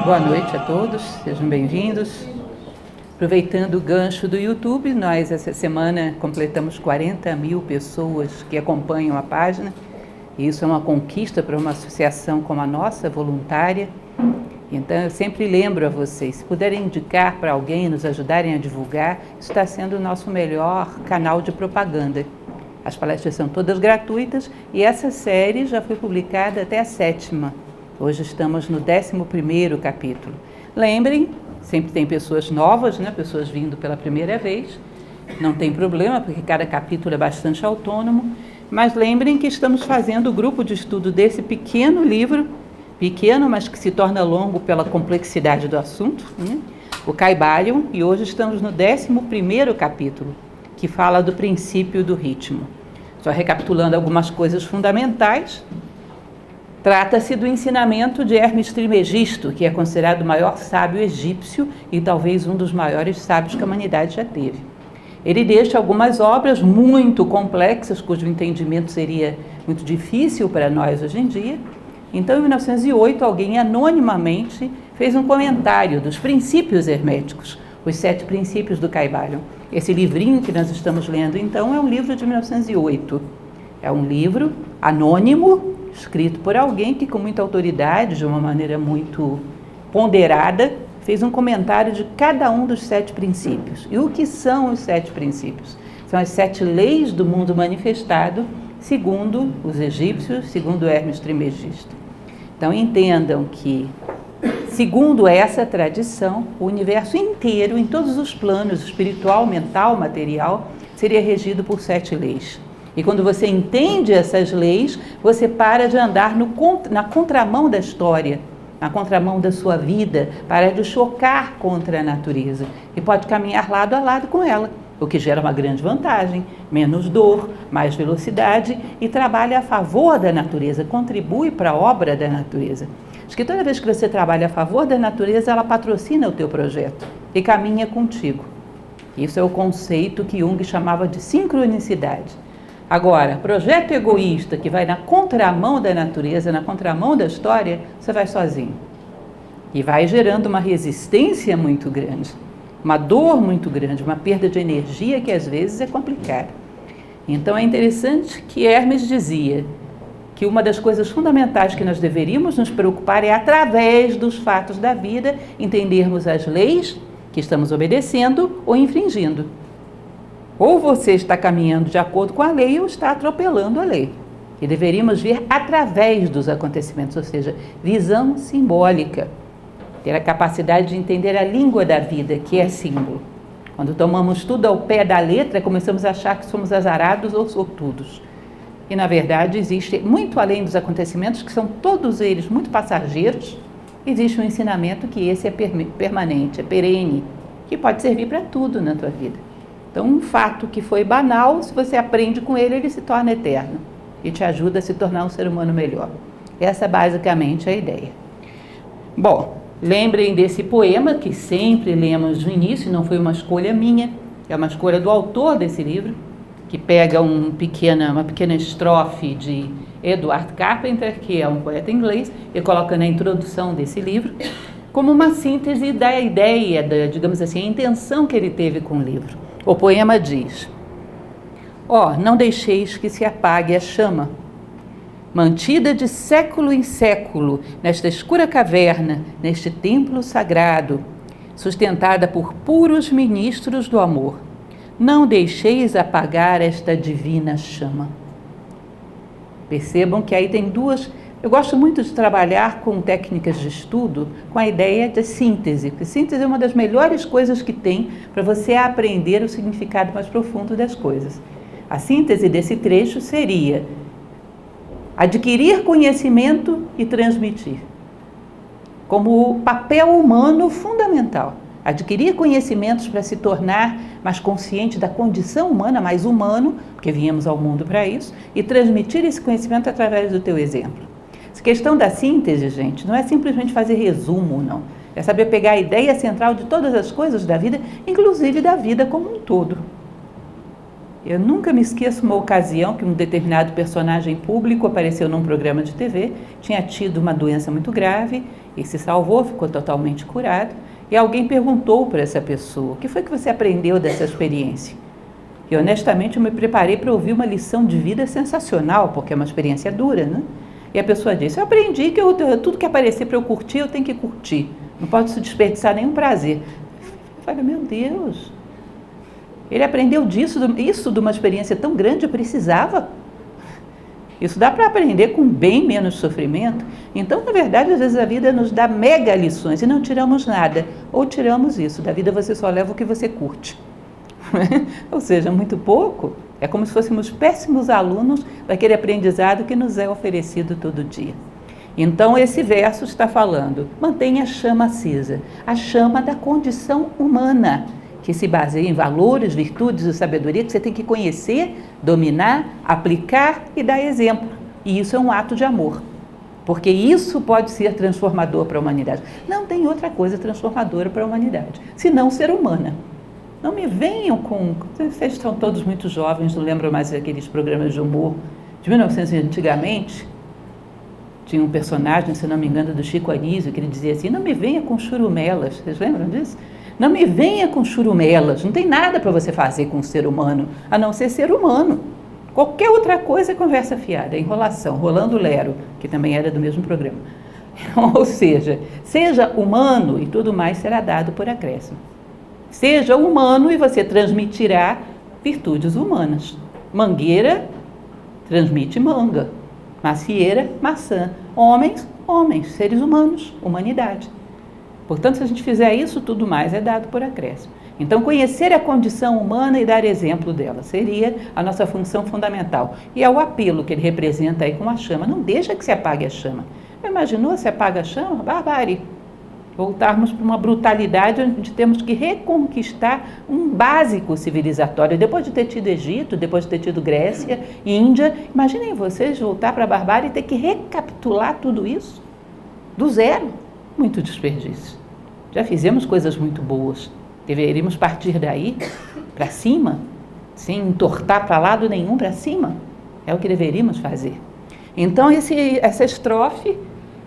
Boa noite a todos, sejam bem-vindos. Aproveitando o gancho do YouTube, nós essa semana completamos 40 mil pessoas que acompanham a página. E isso é uma conquista para uma associação como a nossa, voluntária. Então eu sempre lembro a vocês, se puderem indicar para alguém, nos ajudarem a divulgar, isso está sendo o nosso melhor canal de propaganda. As palestras são todas gratuitas e essa série já foi publicada até a 7ª. Hoje estamos no 11º capítulo. Lembrem, sempre tem pessoas novas, né? Pessoas vindo pela primeira vez. Não tem problema, porque cada capítulo é bastante autônomo. Mas lembrem que estamos fazendo o grupo de estudo desse pequeno livro, pequeno, mas que se torna longo pela complexidade do assunto, né? O Kybalion, e hoje estamos no 11º capítulo, que fala do princípio do ritmo. Só recapitulando algumas coisas fundamentais. Trata-se do ensinamento de Hermes Trismegisto, que é considerado o maior sábio egípcio e talvez um dos maiores sábios que a humanidade já teve. Ele deixa algumas obras muito complexas, cujo entendimento seria muito difícil para nós hoje em dia. Então, em 1908, alguém anonimamente fez um comentário dos princípios herméticos, os 7 princípios do Kybalion. Esse livrinho que nós estamos lendo, então, é um livro de 1908. É um livro anônimo, escrito por alguém que com muita autoridade, de uma maneira muito ponderada, fez um comentário de cada um dos 7 princípios. E o que são os 7 princípios? São as 7 leis do mundo manifestado, segundo os egípcios, segundo Hermes Trismegisto. Então entendam que, segundo essa tradição, o universo inteiro, em todos os planos, espiritual, mental, material, seria regido por 7 leis. E quando você entende essas leis, você para de andar na contramão da história, na contramão da sua vida, para de chocar contra a natureza e pode caminhar lado a lado com ela, o que gera uma grande vantagem, menos dor, mais velocidade e trabalha a favor da natureza, contribui para a obra da natureza. Acho que toda vez que você trabalha a favor da natureza, ela patrocina o teu projeto e caminha contigo. Isso é o conceito que Jung chamava de sincronicidade. Agora, projeto egoísta que vai na contramão da natureza, na contramão da história, você vai sozinho. E vai gerando uma resistência muito grande, uma dor muito grande, uma perda de energia que às vezes é complicada. Então é interessante que Hermes dizia que uma das coisas fundamentais que nós deveríamos nos preocupar é, através dos fatos da vida, entendermos as leis que estamos obedecendo ou infringindo. Ou você está caminhando de acordo com a lei ou está atropelando a lei. E deveríamos ver através dos acontecimentos, ou seja, visão simbólica. Ter a capacidade de entender a língua da vida, que é símbolo. Quando tomamos tudo ao pé da letra, começamos a achar que somos azarados ou sortudos. E, na verdade, existe, muito além dos acontecimentos, que são todos eles muito passageiros, existe um ensinamento que esse é permanente, é perene, que pode servir para tudo na tua vida. Então, um fato que foi banal, se você aprende com ele, ele se torna eterno e te ajuda a se tornar um ser humano melhor. Essa basicamente é a ideia. Bom, lembrem desse poema que sempre lemos no início, não foi uma escolha minha, é uma escolha do autor desse livro, que pega uma pequena estrofe de Edward Carpenter, que é um poeta inglês, e coloca na introdução desse livro, como uma síntese da ideia, digamos assim, a intenção que ele teve com o livro. O poema diz: não deixeis que se apague a chama, mantida de século em século, nesta escura caverna, neste templo sagrado, sustentada por puros ministros do amor. Não deixeis apagar esta divina chama. Percebam que aí tem duas... Eu gosto muito de trabalhar com técnicas de estudo com a ideia de síntese, porque síntese é uma das melhores coisas que tem para você aprender o significado mais profundo das coisas. A síntese desse trecho seria adquirir conhecimento e transmitir, como o papel humano fundamental. Adquirir conhecimentos para se tornar mais consciente da condição humana, mais humano, porque viemos ao mundo para isso, e transmitir esse conhecimento através do teu exemplo. Essa questão da síntese, gente, não é simplesmente fazer resumo, não. É saber pegar a ideia central de todas as coisas da vida, inclusive da vida como um todo. Eu nunca me esqueço uma ocasião que um determinado personagem público apareceu num programa de TV, tinha tido uma doença muito grave e se salvou, ficou totalmente curado. E alguém perguntou para essa pessoa: o que foi que você aprendeu dessa experiência? E honestamente eu me preparei para ouvir uma lição de vida sensacional, porque é uma experiência dura, né? E a pessoa disse: eu aprendi que tudo que aparecer para eu curtir, eu tenho que curtir. Não posso desperdiçar nenhum prazer. Eu falei: meu Deus, ele aprendeu isso de uma experiência tão grande, eu precisava. Isso dá para aprender com bem menos sofrimento. Então, na verdade, às vezes a vida nos dá mega lições e não tiramos nada. Ou tiramos isso. Da vida você só leva o que você curte. Ou seja, muito pouco. É como se fôssemos péssimos alunos daquele aprendizado que nos é oferecido todo dia. Então, esse verso está falando: mantenha a chama acesa. A chama da condição humana, que se baseia em valores, virtudes e sabedoria que você tem que conhecer, dominar, aplicar e dar exemplo. E isso é um ato de amor, porque isso pode ser transformador para a humanidade. Não tem outra coisa transformadora para a humanidade, senão ser humana. Não me venham com... Vocês estão todos muito jovens, não lembram mais daqueles programas de humor de 1900 antigamente? Tinha um personagem, se não me engano, do Chico Anísio, que ele dizia assim: não me venha com churumelas. Vocês lembram disso? Não me venha com churumelas, não tem nada para você fazer com o ser humano, a não ser humano. Qualquer outra coisa é conversa fiada, é enrolação, Rolando Lero, que também era do mesmo programa. Ou seja humano e tudo mais será dado por acréscimo. Seja humano e você transmitirá virtudes humanas. Mangueira transmite manga, macieira, maçã. Homens, seres humanos, humanidade. Portanto, se a gente fizer isso, tudo mais é dado por acréscimo. Então, conhecer a condição humana e dar exemplo dela seria a nossa função fundamental. E é o apelo que ele representa aí com a chama. Não deixa que se apague a chama. Imaginou se apaga a chama? Barbárie. Voltarmos para uma brutalidade onde temos que reconquistar um básico civilizatório. Depois de ter tido Egito, depois de ter tido Grécia, Índia, imaginem vocês voltar para a barbárie e ter que recapitular tudo isso do zero. Muito desperdício. Já fizemos coisas muito boas. Deveríamos partir daí para cima, sem entortar para lado nenhum para cima. É o que deveríamos fazer. Então, essa estrofe,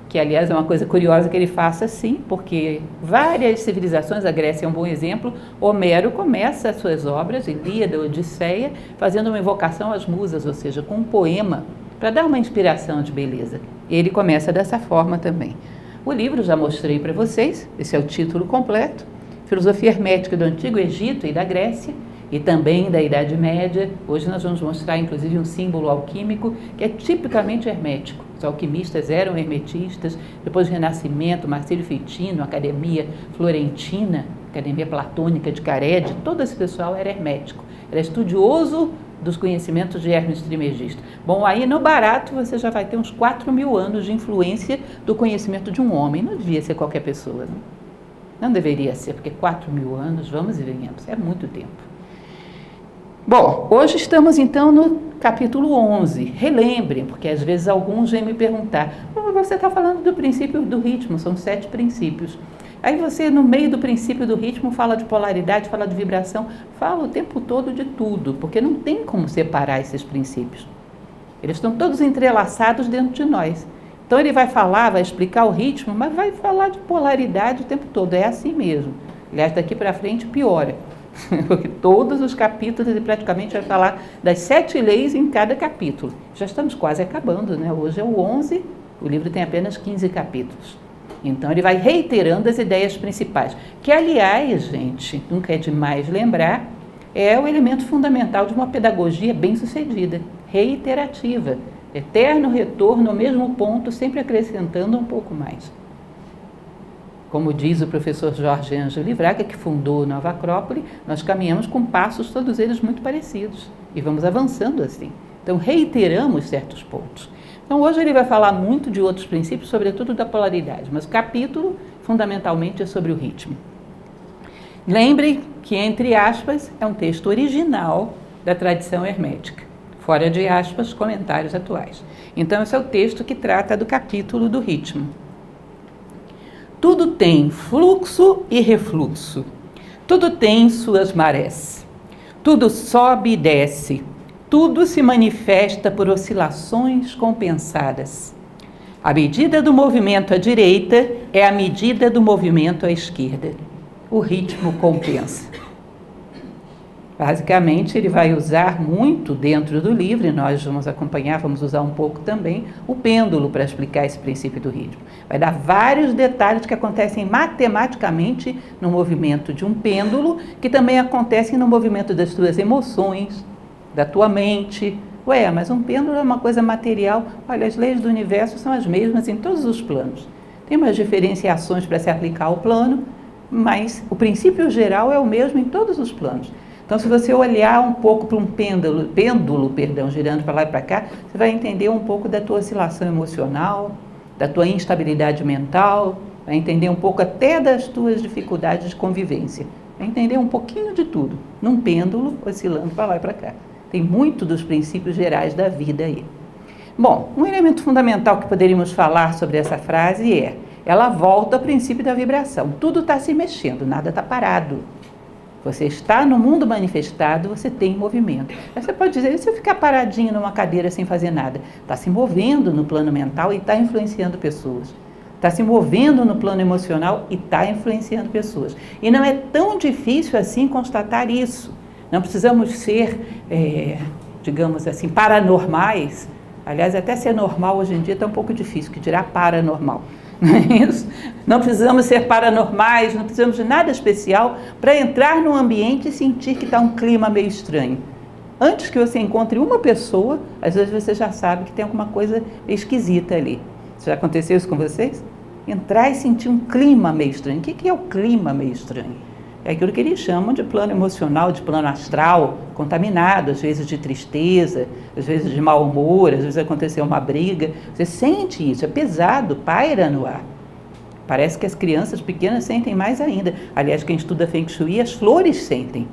que aliás é uma coisa curiosa que ele faça assim, porque várias civilizações, a Grécia é um bom exemplo, Homero começa as suas obras, Ilíada, Odisseia, fazendo uma invocação às musas, ou seja, com um poema, para dar uma inspiração de beleza. Ele começa dessa forma também. O livro já mostrei para vocês, esse é o título completo, Filosofia Hermética do Antigo Egito e da Grécia, e também da Idade Média. Hoje nós vamos mostrar, inclusive, um símbolo alquímico que é tipicamente hermético. Os alquimistas eram hermetistas, depois do Renascimento, Marcílio Fitino, Academia Florentina, Academia Platônica de Carede, todo esse pessoal era hermético, era estudioso dos conhecimentos de Hermes Trismegisto. Bom, aí no barato você já vai ter uns 4.000 anos de influência do conhecimento de um homem. Não devia ser qualquer pessoa, não deveria ser, porque 4.000 anos, vamos e venhamos, é muito tempo. Bom, hoje estamos então no capítulo 11. Relembrem, porque às vezes alguns vêm me perguntar: você está falando do princípio do ritmo, são 7 princípios. Aí você, no meio do princípio do ritmo, fala de polaridade, fala de vibração, fala o tempo todo de tudo, porque não tem como separar esses princípios. Eles estão todos entrelaçados dentro de nós. Então ele vai falar, vai explicar o ritmo, mas vai falar de polaridade o tempo todo. É assim mesmo. Aliás, daqui para frente piora. Porque todos os capítulos ele praticamente vai falar das 7 leis em cada capítulo. Já estamos quase acabando, né? Hoje é o 11, o livro tem apenas 15 capítulos. Então ele vai reiterando as ideias principais, que aliás, gente, nunca é demais lembrar, é o elemento fundamental de uma pedagogia bem-sucedida, reiterativa, eterno retorno ao mesmo ponto, sempre acrescentando um pouco mais. Como diz o professor Jorge Ângelo Livraga, que fundou Nova Acrópole, nós caminhamos com passos, todos eles muito parecidos, e vamos avançando assim. Então, reiteramos certos pontos. Então, hoje ele vai falar muito de outros princípios, sobretudo da polaridade, mas o capítulo, fundamentalmente, é sobre o ritmo. Lembrem que, entre aspas, é um texto original da tradição hermética. Fora de aspas, comentários atuais. Então, esse é o texto que trata do capítulo do ritmo. Tudo tem fluxo e refluxo. Tudo tem suas marés. Tudo sobe e desce. Tudo se manifesta por oscilações compensadas. A medida do movimento à direita é a medida do movimento à esquerda. O ritmo compensa. Basicamente, ele vai usar muito dentro do livro, e nós vamos acompanhar, vamos usar um pouco também, o pêndulo para explicar esse princípio do ritmo. Vai dar vários detalhes que acontecem matematicamente no movimento de um pêndulo, que também acontecem no movimento das tuas emoções, da tua mente. Ué, mas um pêndulo é uma coisa material. Olha, as leis do universo são as mesmas em todos os planos. Tem umas diferenciações para se aplicar ao plano, mas o princípio geral é o mesmo em todos os planos. Então, se você olhar um pouco para um pêndulo, girando para lá e para cá, você vai entender um pouco da tua oscilação emocional, da tua instabilidade mental, vai entender um pouco até das tuas dificuldades de convivência. Vai entender um pouquinho de tudo, num pêndulo oscilando para lá e para cá. Tem muito dos princípios gerais da vida aí. Bom, um elemento fundamental que poderíamos falar sobre essa frase é, ela volta ao princípio da vibração. Tudo está se mexendo, nada está parado. Você está no mundo manifestado, você tem movimento. Aí você pode dizer, e se eu ficar paradinho numa cadeira sem fazer nada? Está se movendo no plano mental e está influenciando pessoas. Está se movendo no plano emocional e está influenciando pessoas. E não é tão difícil assim constatar isso. Não precisamos ser, digamos assim, paranormais. Aliás, até ser normal hoje em dia está um pouco difícil, que dirá paranormal. Não é isso? Não precisamos ser paranormais, não precisamos de nada especial para entrar num ambiente e sentir que está um clima meio estranho. Antes que você encontre uma pessoa, às vezes você já sabe que tem alguma coisa esquisita ali. Já aconteceu isso com vocês? Entrar e sentir um clima meio estranho. O que é o clima meio estranho? É aquilo que eles chamam de plano emocional, de plano astral, contaminado, às vezes de tristeza, às vezes de mau humor, às vezes aconteceu uma briga. Você sente isso, é pesado, paira no ar. Parece que as crianças pequenas sentem mais ainda. Aliás, quem estuda Feng Shui, as flores sentem.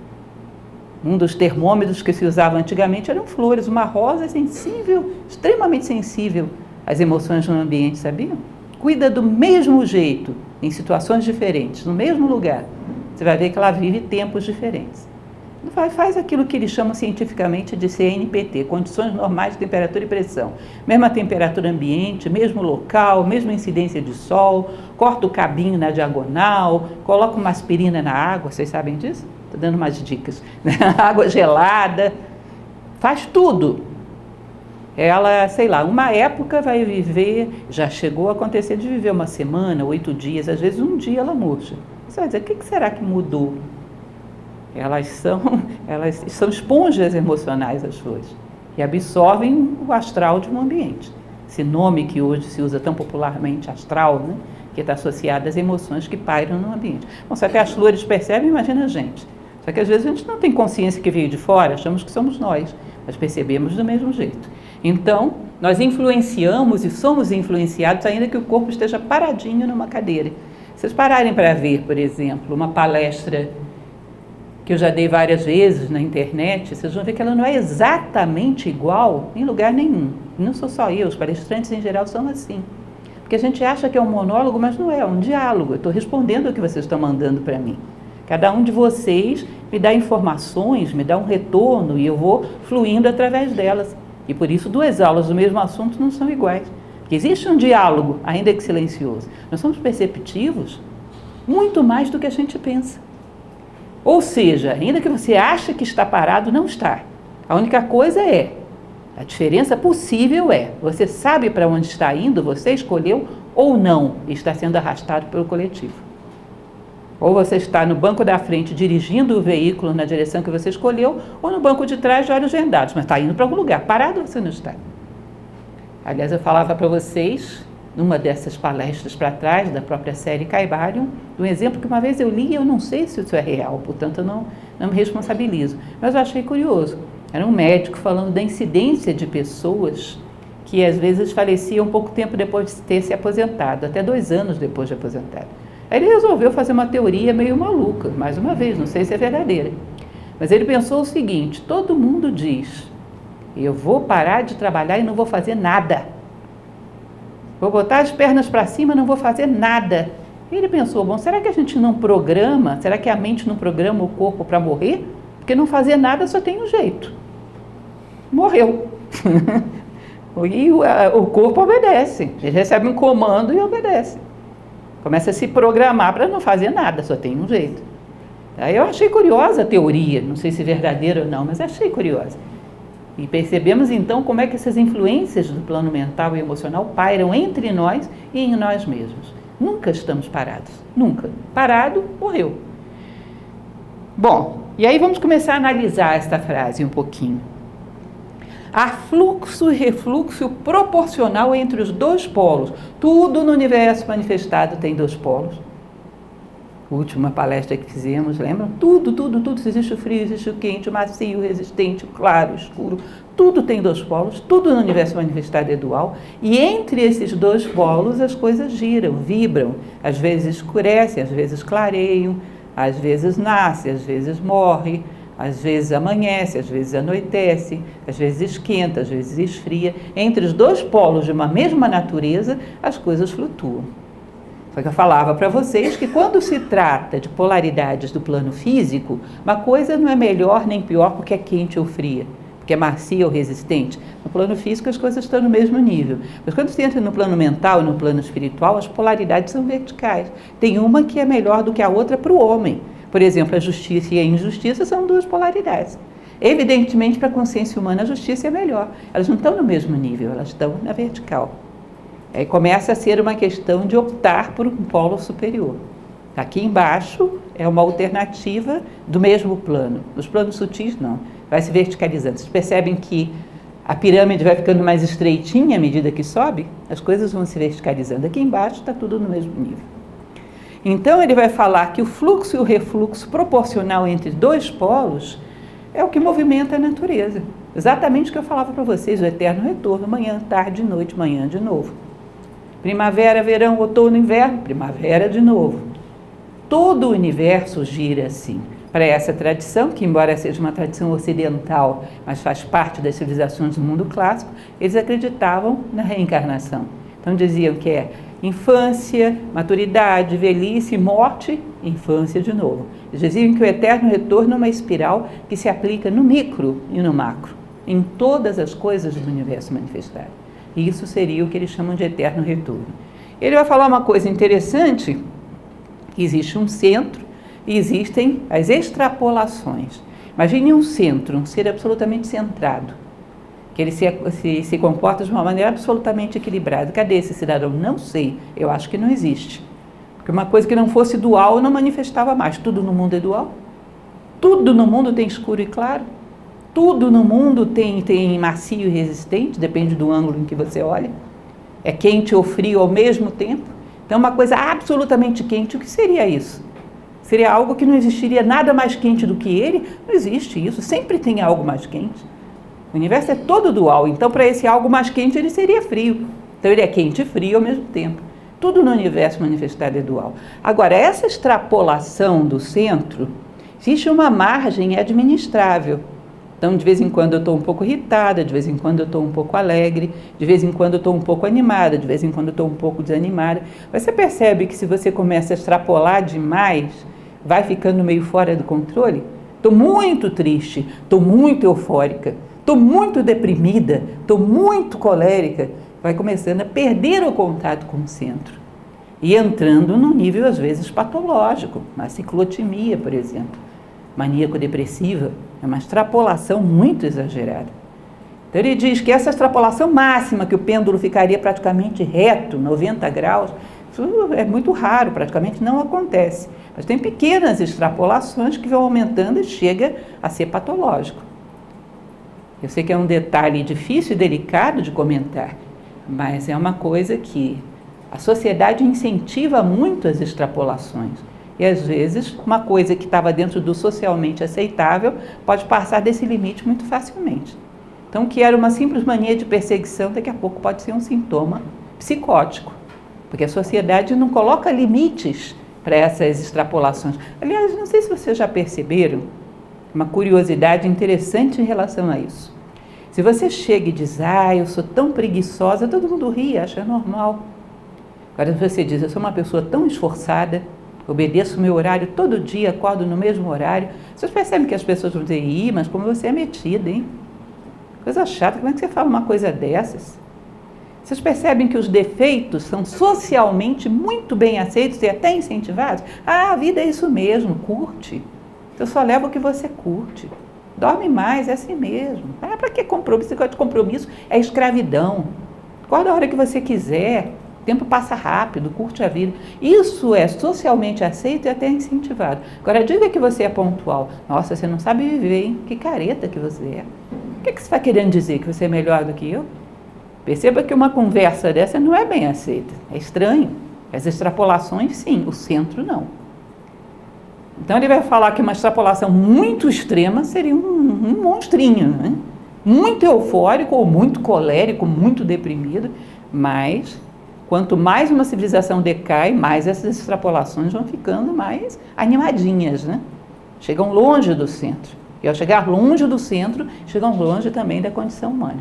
Um dos termômetros que se usava antigamente eram flores. Uma rosa é sensível, extremamente sensível às emoções no ambiente, sabiam? Cuida do mesmo jeito, em situações diferentes, no mesmo lugar. Você vai ver que ela vive tempos diferentes. Faz aquilo que eles chamam cientificamente de CNPT, condições normais de temperatura e pressão. Mesma temperatura ambiente, mesmo local, mesma incidência de sol, corta o cabinho na diagonal, coloca uma aspirina na água, vocês sabem disso? Estou dando umas dicas. Água gelada, faz tudo. Ela, sei lá, uma época vai viver, já chegou a acontecer de viver uma semana, 8 dias, às vezes um dia ela murcha. Você vai dizer, o que será que mudou? Elas são esponjas emocionais, as flores, e absorvem o astral de um ambiente. Esse nome que hoje se usa tão popularmente, astral, né? Que está associado às emoções que pairam no ambiente. Bom, só que as flores percebem, imagina a gente. Só que às vezes a gente não tem consciência que veio de fora, achamos que somos nós, mas percebemos do mesmo jeito. Então, nós influenciamos e somos influenciados ainda que o corpo esteja paradinho numa cadeira. Se vocês pararem para ver, por exemplo, uma palestra que eu já dei várias vezes na internet, vocês vão ver que ela não é exatamente igual em lugar nenhum. Não sou só eu, os palestrantes em geral são assim. Porque a gente acha que é um monólogo, mas não é um diálogo. Eu estou respondendo o que vocês estão mandando para mim. Cada um de vocês me dá informações, me dá um retorno e eu vou fluindo através delas. E por isso 2 aulas do mesmo assunto não são iguais. Porque existe um diálogo, ainda que silencioso. Nós somos perceptivos muito mais do que a gente pensa. Ou seja, ainda que você ache que está parado, não está. A única coisa a diferença possível você sabe para onde está indo, você escolheu ou não, e está sendo arrastado pelo coletivo. Ou você está no banco da frente dirigindo o veículo na direção que você escolheu, ou no banco de trás de olhos vendados, mas está indo para algum lugar. Parado você não está. Aliás, eu falava para vocês, numa dessas palestras para trás, da própria série Caibalion, um exemplo que uma vez eu li e eu não sei se isso é real, portanto eu não me responsabilizo. Mas eu achei curioso. Era um médico falando da incidência de pessoas que às vezes faleciam pouco tempo depois de ter se aposentado, até 2 anos depois de aposentado. Aí ele resolveu fazer uma teoria meio maluca, mais uma vez, não sei se é verdadeira. Mas ele pensou o seguinte, todo mundo diz, eu vou parar de trabalhar e não vou fazer nada. Vou botar as pernas para cima e não vou fazer nada. E ele pensou, bom, será que a gente não programa, será que a mente não programa o corpo para morrer? Porque não fazer nada só tem um jeito. Morreu. E o corpo obedece. Ele recebe um comando e obedece. Começa a se programar para não fazer nada, só tem um jeito. Aí eu achei curiosa a teoria, não sei se é verdadeira ou não, mas achei curiosa. E percebemos então como é que essas influências do plano mental e emocional pairam entre nós e em nós mesmos. Nunca estamos parados, nunca. Parado, morreu. Bom, e aí vamos começar a analisar esta frase um pouquinho. Há fluxo e refluxo proporcional entre os dois polos. Tudo no universo manifestado tem dois polos. Última palestra que fizemos, lembram? Tudo. Existe o frio, existe o quente, o macio, o resistente, o claro, o escuro. Tudo tem dois polos, tudo no universo manifestado é dual. E entre esses dois polos as coisas giram, vibram. Às vezes escurecem, às vezes clareiam, às vezes nasce, às vezes morre. Às vezes amanhece, às vezes anoitece, às vezes esquenta, às vezes esfria. Entre os dois polos de uma mesma natureza, as coisas flutuam. Só que eu falava para vocês que quando se trata de polaridades do plano físico, uma coisa não é melhor nem pior porque é quente ou fria, porque é macia ou resistente. No plano físico as coisas estão no mesmo nível. Mas quando se entra no plano mental e no plano espiritual, as polaridades são verticais. Tem uma que é melhor do que a outra para o homem. Por exemplo, a justiça e a injustiça são duas polaridades. Evidentemente, para a consciência humana, a justiça é melhor. Elas não estão no mesmo nível, elas estão na vertical. Aí começa a ser uma questão de optar por um polo superior. Aqui embaixo é uma alternativa do mesmo plano. Nos planos sutis, não. Vai se verticalizando. Vocês percebem que a pirâmide vai ficando mais estreitinha à medida que sobe? As coisas vão se verticalizando. Aqui embaixo está tudo no mesmo nível. Então ele vai falar que o fluxo e o refluxo proporcional entre dois polos é o que movimenta a natureza. Exatamente o que eu falava para vocês, o eterno retorno, manhã, tarde, noite, manhã de novo. Primavera, verão, outono, inverno, primavera de novo. Todo o universo gira assim. Para essa tradição, que embora seja uma tradição ocidental, mas faz parte das civilizações do mundo clássico, eles acreditavam na reencarnação. Então diziam que é infância, maturidade, velhice, morte, infância de novo. Eles diziam que o eterno retorno é uma espiral que se aplica no micro e no macro, em todas as coisas do universo manifestado. E isso seria o que eles chamam de eterno retorno. Ele vai falar uma coisa interessante, que existe um centro e existem as extrapolações. Imagine um centro, um ser absolutamente centrado, que ele se comporta de uma maneira absolutamente equilibrada. Cadê esse cidadão? Não sei, eu acho que não existe. Porque uma coisa que não fosse dual não manifestava mais. Tudo no mundo é dual. Tudo no mundo tem escuro e claro. Tudo no mundo tem macio e resistente, depende do ângulo em que você olha. É quente ou frio ao mesmo tempo. Então, uma coisa absolutamente quente, o que seria isso? Seria algo que não existiria nada mais quente do que ele? Não existe isso, sempre tem algo mais quente. O universo é todo dual, então para esse algo mais quente ele seria frio. Então ele é quente e frio ao mesmo tempo. Tudo no universo manifestado é dual. Agora, essa extrapolação do centro, existe uma margem administrável. Então, de vez em quando eu estou um pouco irritada, de vez em quando eu estou um pouco alegre, de vez em quando eu estou um pouco animada, de vez em quando eu estou um pouco desanimada. Você percebe que se você começa a extrapolar demais, vai ficando meio fora do controle? Estou muito triste, estou muito eufórica. Estou muito deprimida, estou muito colérica, vai começando a perder o contato com o centro. E entrando num nível, às vezes, patológico, uma ciclotimia, por exemplo. Maníaco-depressiva, é uma extrapolação muito exagerada. Então ele diz que essa extrapolação máxima, que o pêndulo ficaria praticamente reto, 90 graus, isso é muito raro, praticamente não acontece. Mas tem pequenas extrapolações que vão aumentando e chega a ser patológico. Eu sei que é um detalhe difícil e delicado de comentar, mas é uma coisa que a sociedade incentiva muito as extrapolações. E às vezes uma coisa que estava dentro do socialmente aceitável pode passar desse limite muito facilmente. Então, o que era uma simples mania de perseguição, daqui a pouco pode ser um sintoma psicótico, porque a sociedade não coloca limites para essas extrapolações. Aliás, não sei se vocês já perceberam uma curiosidade interessante em relação a isso. Se você chega e diz, eu sou tão preguiçosa, todo mundo ri, acha normal. Agora, se você diz, eu sou uma pessoa tão esforçada, obedeço o meu horário todo dia, acordo no mesmo horário. Vocês percebem que as pessoas vão dizer, mas como você é metida, hein? Coisa chata, como é que você fala uma coisa dessas? Vocês percebem que os defeitos são socialmente muito bem aceitos e até incentivados? A vida é isso mesmo, curte. Você só leva o que você curte. Dorme mais, é assim mesmo. Para que compromisso? Esse negócio de compromisso é escravidão. Acorda a hora que você quiser. O tempo passa rápido, curte a vida. Isso é socialmente aceito e até incentivado. Agora, diga que você é pontual. Nossa, você não sabe viver, hein? Que careta que você é. O que você está querendo dizer? Que você é melhor do que eu? Perceba que uma conversa dessa não é bem aceita. É estranho. As extrapolações, sim. O centro, não. Então, ele vai falar que uma extrapolação muito extrema seria um monstrinho, né? Muito eufórico ou muito colérico, muito deprimido. Mas, quanto mais uma civilização decai, mais essas extrapolações vão ficando mais animadinhas, né? Chegam longe do centro. E ao chegar longe do centro, chegam longe também da condição humana.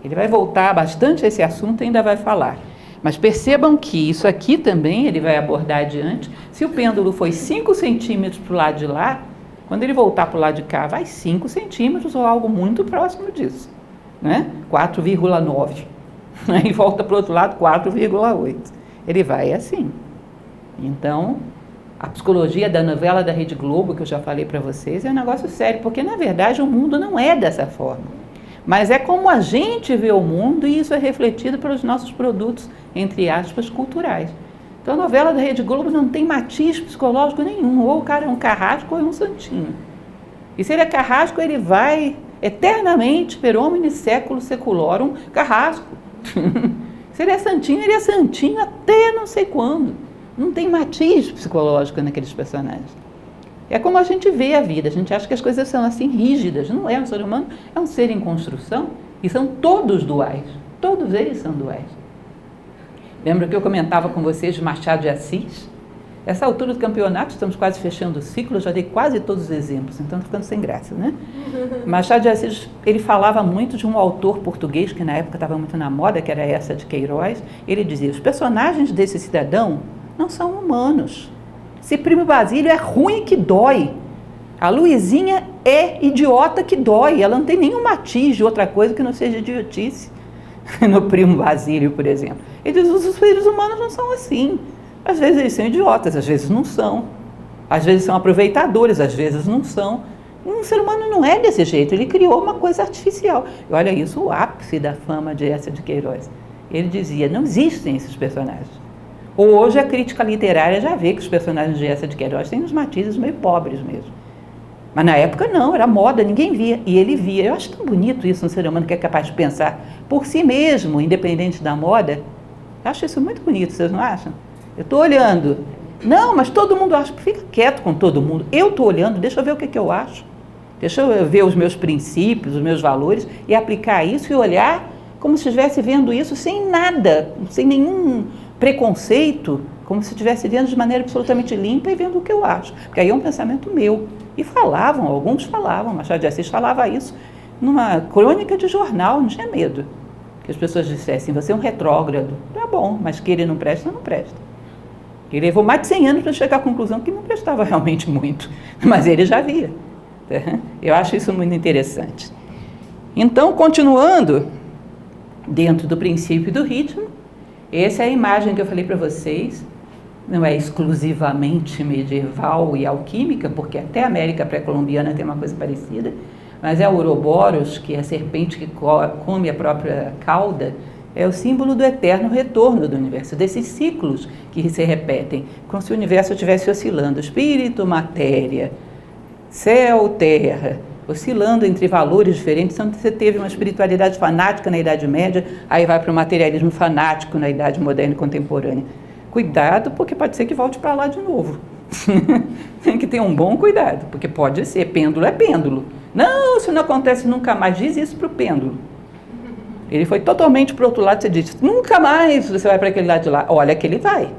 Ele vai voltar bastante a esse assunto e ainda vai falar. Mas percebam que isso aqui também ele vai abordar adiante. Se o pêndulo foi 5 centímetros para o lado de lá, quando ele voltar para o lado de cá, vai 5 centímetros ou algo muito próximo disso. Né? 4,9. Aí volta para o outro lado, 4,8. Ele vai assim. Então, a psicologia da novela da Rede Globo, que eu já falei para vocês, é um negócio sério, porque na verdade o mundo não é dessa forma. Mas é como a gente vê o mundo e isso é refletido pelos nossos produtos, entre aspas, culturais. Então a novela da Rede Globo não tem matiz psicológico nenhum, ou o cara é um carrasco ou é um santinho. E se ele é carrasco, ele vai eternamente, per homine século seculorum, carrasco. Se ele é santinho até não sei quando. Não tem matiz psicológico naqueles personagens. É como a gente vê a vida, a gente acha que as coisas são assim rígidas. Não é, um ser humano é um ser em construção e são todos duais. Todos eles são duais. Lembra que eu comentava com vocês de Machado de Assis? Essa altura do campeonato, estamos quase fechando o ciclo, eu já dei quase todos os exemplos, então estou ficando sem graça, né? Machado de Assis, ele falava muito de um autor português, que na época estava muito na moda, que era essa de Queiroz. Ele dizia, os personagens desse cidadão não são humanos. Esse primo Basílio é ruim que dói. A Luizinha é idiota que dói. Ela não tem nenhum matiz de outra coisa que não seja idiotice. No primo Basílio, por exemplo. Ele diz, os seres humanos não são assim. Às vezes eles são idiotas, às vezes não são. Às vezes são aproveitadores, às vezes não são. Um ser humano não é desse jeito. Ele criou uma coisa artificial. E olha isso, o ápice da fama de Eça de Queiroz. Ele dizia, não existem esses personagens. Hoje a crítica literária já vê que os personagens de Eça de Queiroz têm uns matizes meio pobres mesmo. Mas na época não, era moda, ninguém via. E ele via. Eu acho tão bonito isso, um ser humano que é capaz de pensar por si mesmo, independente da moda. Eu acho isso muito bonito, vocês não acham? Eu estou olhando. Não, mas todo mundo acha. Fica quieto com todo mundo. Eu estou olhando, deixa eu ver o que eu acho. Deixa eu ver os meus princípios, os meus valores e aplicar isso e olhar como se estivesse vendo isso sem nada, sem nenhum preconceito, como se estivesse vendo de maneira absolutamente limpa e vendo o que eu acho. Porque aí é um pensamento meu. E falavam, alguns falavam, Machado de Assis falava isso numa crônica de jornal, não tinha medo. Que as pessoas dissessem, você é um retrógrado. Tá bom, mas que ele não presta, não presta. Ele levou mais de 100 anos para chegar à conclusão que não prestava realmente muito. Mas ele já via. Eu acho isso muito interessante. Então, continuando, dentro do princípio do ritmo, essa é a imagem que eu falei para vocês, não é exclusivamente medieval e alquímica, porque até a América pré-colombiana tem uma coisa parecida, mas é o Ouroboros, que é a serpente que come a própria cauda, é o símbolo do eterno retorno do universo, desses ciclos que se repetem, como se o universo estivesse oscilando, espírito, matéria, céu, terra, oscilando entre valores diferentes. Então você teve uma espiritualidade fanática na Idade Média, aí vai para o materialismo fanático na Idade Moderna e Contemporânea. Cuidado, porque pode ser que volte para lá de novo. Tem que ter um bom cuidado, porque pode ser, pêndulo é pêndulo. Não, isso não acontece nunca mais, diz isso para o pêndulo. Ele foi totalmente para o outro lado, você diz, nunca mais você vai para aquele lado de lá. Olha que ele vai.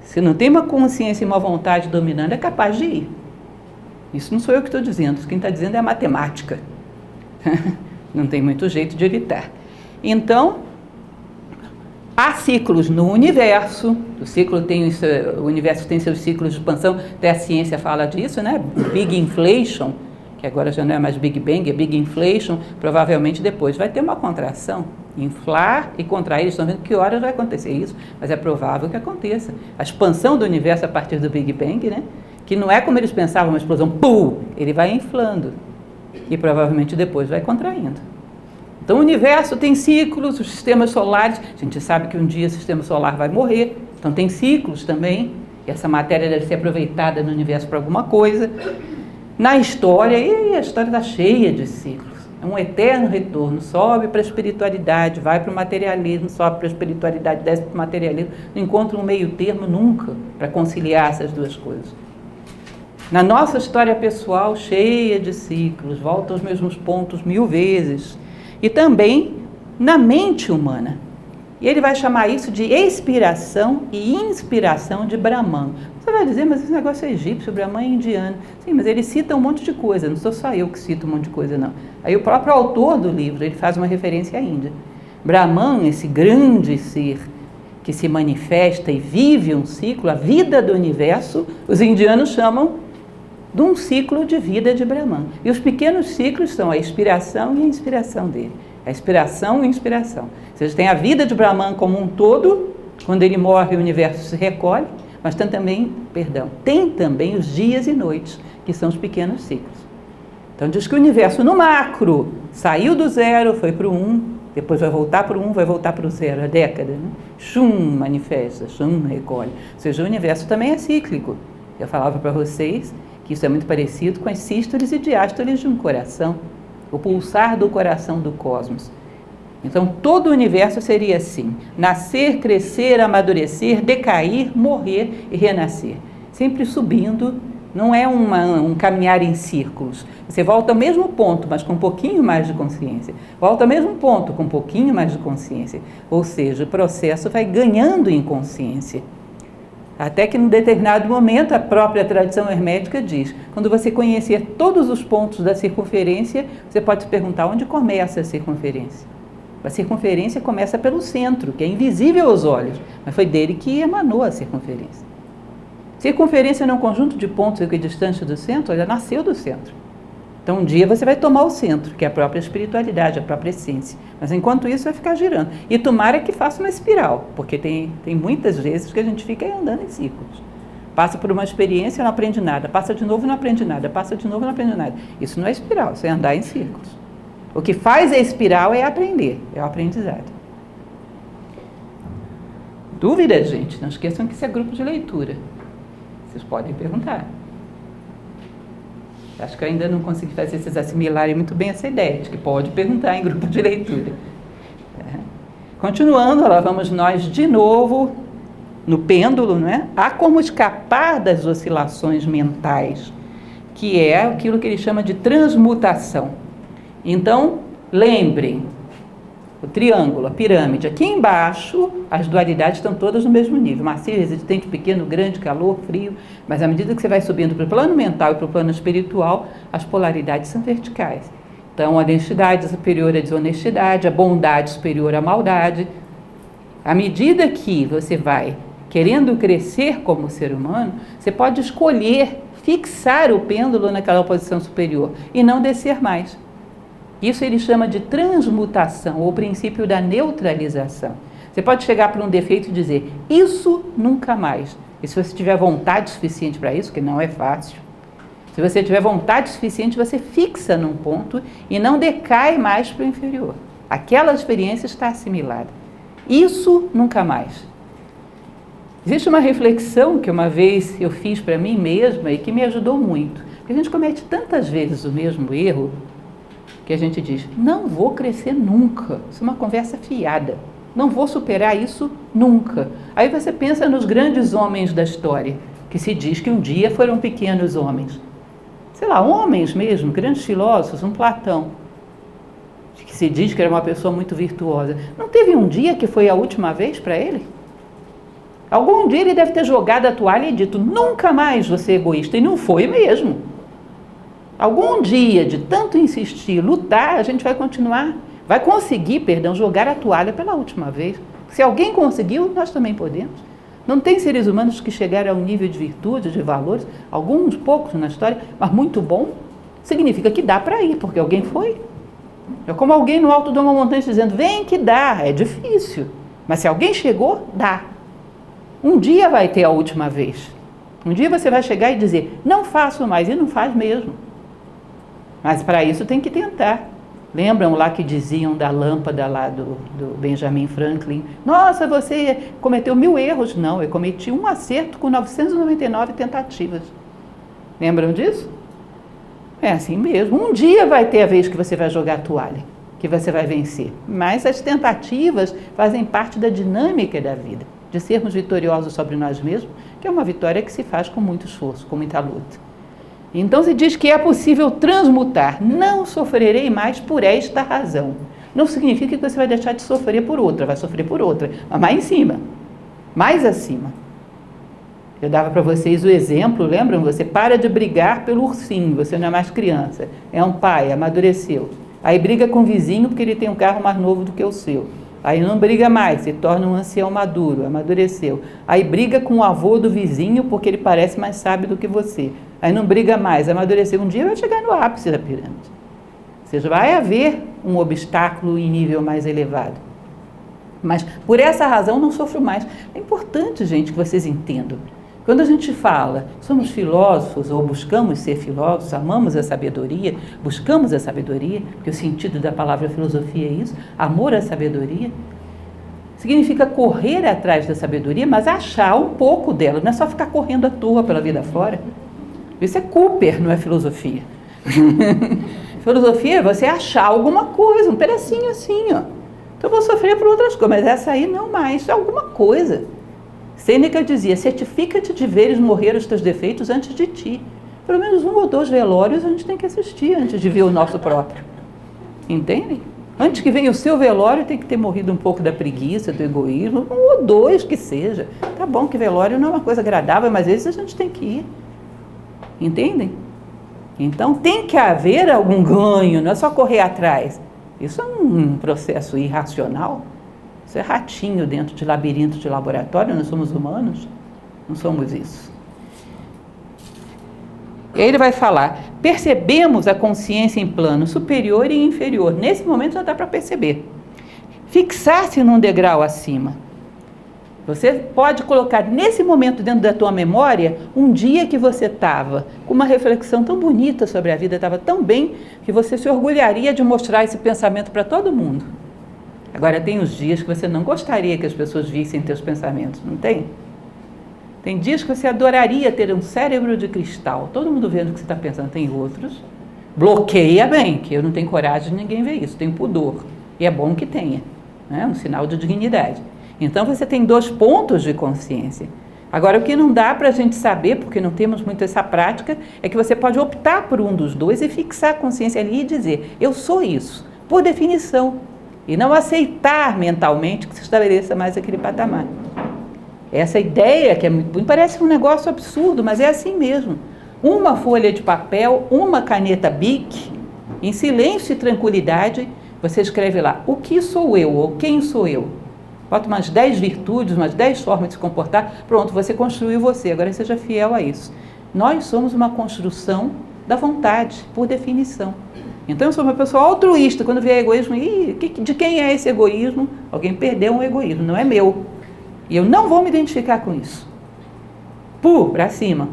Se não tem uma consciência e uma vontade dominando, é capaz de ir. Isso não sou eu que estou dizendo, quem está dizendo é a matemática. Não tem muito jeito de evitar. Então, Há ciclos no universo, o universo tem seus ciclos de expansão, até a ciência fala disso, né? Big Inflation, que agora já não é mais Big Bang, é Big Inflation, provavelmente depois vai ter uma contração. Inflar e contrair, eles estão vendo que horas vai acontecer isso, mas é provável que aconteça. A expansão do universo a partir do Big Bang, né? Que não é como eles pensavam, uma explosão, pum, ele vai inflando e provavelmente depois vai contraindo. Então o universo tem ciclos, os sistemas solares, a gente sabe que um dia o sistema solar vai morrer, então tem ciclos também, e essa matéria deve ser aproveitada no universo para alguma coisa. Na história, e a história está cheia de ciclos, é um eterno retorno, sobe para a espiritualidade, vai para o materialismo, sobe para a espiritualidade, desce para o materialismo, não encontra um meio termo nunca para conciliar essas duas coisas. Na nossa história pessoal, cheia de ciclos, volta aos mesmos pontos 1000 vezes, e também na mente humana. E ele vai chamar isso de expiração e inspiração de Brahman. Você vai dizer, mas esse negócio é egípcio, Brahman é indiano. Sim, mas ele cita um monte de coisa, não sou só eu que cito um monte de coisa, não. Aí o próprio autor do livro, ele faz uma referência à Índia. Brahman, esse grande ser que se manifesta e vive um ciclo, a vida do universo, os indianos chamam de um ciclo de vida de Brahman. E os pequenos ciclos são a expiração e a inspiração dele. A expiração e a inspiração. Ou seja, tem a vida de Brahman como um todo, quando ele morre o universo se recolhe, mas tem também os dias e noites, que são os pequenos ciclos. Então diz que o universo no macro saiu do zero, foi para o 1, depois vai voltar para o 1, vai voltar para o zero, a década. Né? Shum manifesta, Shum recolhe. Ou seja, o universo também é cíclico. Eu falava para vocês que isso é muito parecido com as sístoles e diástoles de um coração, o pulsar do coração do cosmos. Então, todo o universo seria assim: nascer, crescer, amadurecer, decair, morrer e renascer. Sempre subindo, não é um caminhar em círculos. Você volta ao mesmo ponto, mas com um pouquinho mais de consciência. Volta ao mesmo ponto, com um pouquinho mais de consciência. Ou seja, o processo vai ganhando em consciência. Até que, num determinado momento, a própria tradição hermética diz, quando você conhecer todos os pontos da circunferência, você pode se perguntar onde começa a circunferência. A circunferência começa pelo centro, que é invisível aos olhos, mas foi dele que emanou a circunferência. Circunferência não é um conjunto de pontos equidistantes do centro, ela nasceu do centro. Então, um dia você vai tomar o centro, que é a própria espiritualidade, a própria essência. Mas, enquanto isso, vai ficar girando. E tomara que faça uma espiral, porque tem muitas vezes que a gente fica andando em círculos. Passa por uma experiência e não aprende nada. Passa de novo e não aprende nada. Passa de novo e não aprende nada. Isso não é espiral, isso é andar em círculos. O que faz a espiral é aprender, é o aprendizado. Dúvidas, gente? Não esqueçam que isso é grupo de leitura. Vocês podem perguntar. Acho que eu ainda não consegui fazer vocês assimilarem muito bem essa ideia, de que pode perguntar em grupo de leitura. Continuando, lá vamos nós de novo no pêndulo, não é? Há como escapar das oscilações mentais, que é aquilo que ele chama de transmutação. Então, lembrem, o triângulo, a pirâmide, aqui embaixo, as dualidades estão todas no mesmo nível, macio, resistente, pequeno, grande, calor, frio, mas à medida que você vai subindo para o plano mental e para o plano espiritual, as polaridades são verticais. Então, a honestidade superior à desonestidade, a bondade superior à maldade. À medida que você vai querendo crescer como ser humano, você pode escolher fixar o pêndulo naquela posição superior e não descer mais. Isso ele chama de transmutação, ou princípio da neutralização. Você pode chegar para um defeito e dizer, isso nunca mais. E se você tiver vontade suficiente para isso, que não é fácil, se você tiver vontade suficiente, você fixa num ponto e não decai mais para o inferior. Aquela experiência está assimilada. Isso nunca mais. Existe uma reflexão que uma vez eu fiz para mim mesma e que me ajudou muito. Porque a gente comete tantas vezes o mesmo erro, que a gente diz, não vou crescer nunca. Isso é uma conversa fiada. Não vou superar isso nunca. Aí você pensa nos grandes homens da história, que se diz que um dia foram pequenos homens. Sei lá, homens mesmo, grandes filósofos, um Platão, que se diz que era uma pessoa muito virtuosa. Não teve um dia que foi a última vez para ele? Algum dia ele deve ter jogado a toalha e dito, nunca mais vou ser egoísta. E não foi mesmo. Algum dia, de tanto insistir, lutar, a gente vai continuar, vai conseguir, jogar a toalha pela última vez. Se alguém conseguiu, nós também podemos. Não tem seres humanos que chegaram a um nível de virtude, de valores, alguns poucos na história, mas muito bom, significa que dá para ir, porque alguém foi. É como alguém no alto de uma montanha dizendo, vem que dá, é difícil. Mas se alguém chegou, dá. Um dia vai ter a última vez. Um dia você vai chegar e dizer, não faço mais, e não faz mesmo. Mas para isso tem que tentar. Lembram lá que diziam da lâmpada lá do Benjamin Franklin? Nossa, você cometeu 1000 erros. Não, eu cometi um acerto com 999 tentativas. Lembram disso? É assim mesmo. Um dia vai ter a vez que você vai jogar a toalha, que você vai vencer. Mas as tentativas fazem parte da dinâmica da vida, de sermos vitoriosos sobre nós mesmos, que é uma vitória que se faz com muito esforço, com muita luta. Então se diz que é possível transmutar. Não sofrerei mais por esta razão. Não significa que você vai deixar de sofrer por outra, vai sofrer por outra, mas mais em cima, mais acima. Eu dava para vocês o exemplo, lembram? Você para de brigar pelo ursinho, você não é mais criança, é um pai, amadureceu. Aí briga com o vizinho porque ele tem um carro mais novo do que o seu. Aí não briga mais, se torna um ancião maduro, amadureceu. Aí briga com o avô do vizinho porque ele parece mais sábio do que você. Aí não briga mais, amadureceu. Um dia vai chegar no ápice da pirâmide. Ou seja, vai haver um obstáculo em nível mais elevado. Mas por essa razão não sofro mais. É importante, gente, que vocês entendam. Quando a gente fala, somos filósofos ou buscamos ser filósofos, amamos a sabedoria, buscamos a sabedoria, porque o sentido da palavra filosofia é isso, amor à sabedoria, significa correr atrás da sabedoria, mas achar um pouco dela, não é só ficar correndo à toa pela vida fora. Isso é Cooper, não é filosofia. Filosofia é você achar alguma coisa, um pedacinho assim, ó. Então eu vou sofrer por outras coisas, mas essa aí não mais, isso é alguma coisa. Sêneca dizia, certifica-te de veres morrer os teus defeitos antes de ti. Pelo menos 1 ou 2 velórios a gente tem que assistir antes de ver o nosso próprio. Entendem? Antes que venha o seu velório tem que ter morrido um pouco da preguiça, do egoísmo, 1 ou 2 que seja. Tá bom que velório não é uma coisa agradável, mas às vezes a gente tem que ir. Entendem? Então tem que haver algum ganho, não é só correr atrás. Isso é um processo irracional. Isso é ratinho dentro de labirinto de laboratório, nós somos humanos, não somos isso. E aí ele vai falar, percebemos a consciência em plano superior e inferior. Nesse momento já dá para perceber. Fixar-se num degrau acima. Você pode colocar nesse momento dentro da tua memória um dia que você estava com uma reflexão tão bonita sobre a vida, estava tão bem, que você se orgulharia de mostrar esse pensamento para todo mundo. Agora, tem os dias que você não gostaria que as pessoas vissem teus pensamentos, não tem? Tem dias que você adoraria ter um cérebro de cristal, todo mundo vendo o que você está pensando. Tem outros, bloqueia bem, que eu não tenho coragem de ninguém ver isso, tenho pudor. E é bom que tenha, né? Um sinal de dignidade. Então, você tem 2 pontos de consciência. Agora, o que não dá para a gente saber, porque não temos muito essa prática, é que você pode optar por um dos 2 e fixar a consciência ali e dizer, eu sou isso, por definição. E não aceitar mentalmente que se estabeleça mais aquele patamar. Essa ideia, que é muito, parece um negócio absurdo, mas é assim mesmo. Uma folha de papel, uma caneta Bic, em silêncio e tranquilidade, você escreve lá, o que sou eu, ou quem sou eu? Bota umas 10 virtudes, umas 10 formas de se comportar, pronto, você construiu você, agora seja fiel a isso. Nós somos uma construção da vontade, por definição. Então eu sou uma pessoa altruísta, quando vier egoísmo, de quem é esse egoísmo? Alguém perdeu um egoísmo, não é meu. E eu não vou me identificar com isso. Para cima.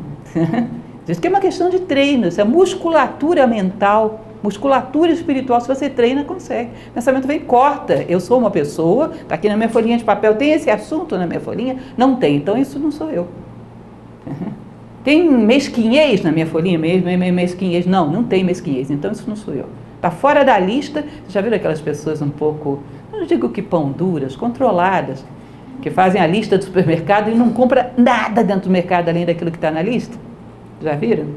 Diz que é uma questão de treino, isso é musculatura mental, musculatura espiritual. Se você treina, consegue. O pensamento vem e corta. Eu sou uma pessoa, está aqui na minha folhinha de papel, tem esse assunto na minha folhinha? Não tem, então isso não sou eu. Tem mesquinhez na minha folhinha mesmo? Mesquinhez? Não tem mesquinhez, então isso não sou eu. Está fora da lista. Você já viram aquelas pessoas um pouco, não digo que pão duras, controladas, que fazem a lista do supermercado e não compram nada dentro do mercado além daquilo que está na lista? Já viram?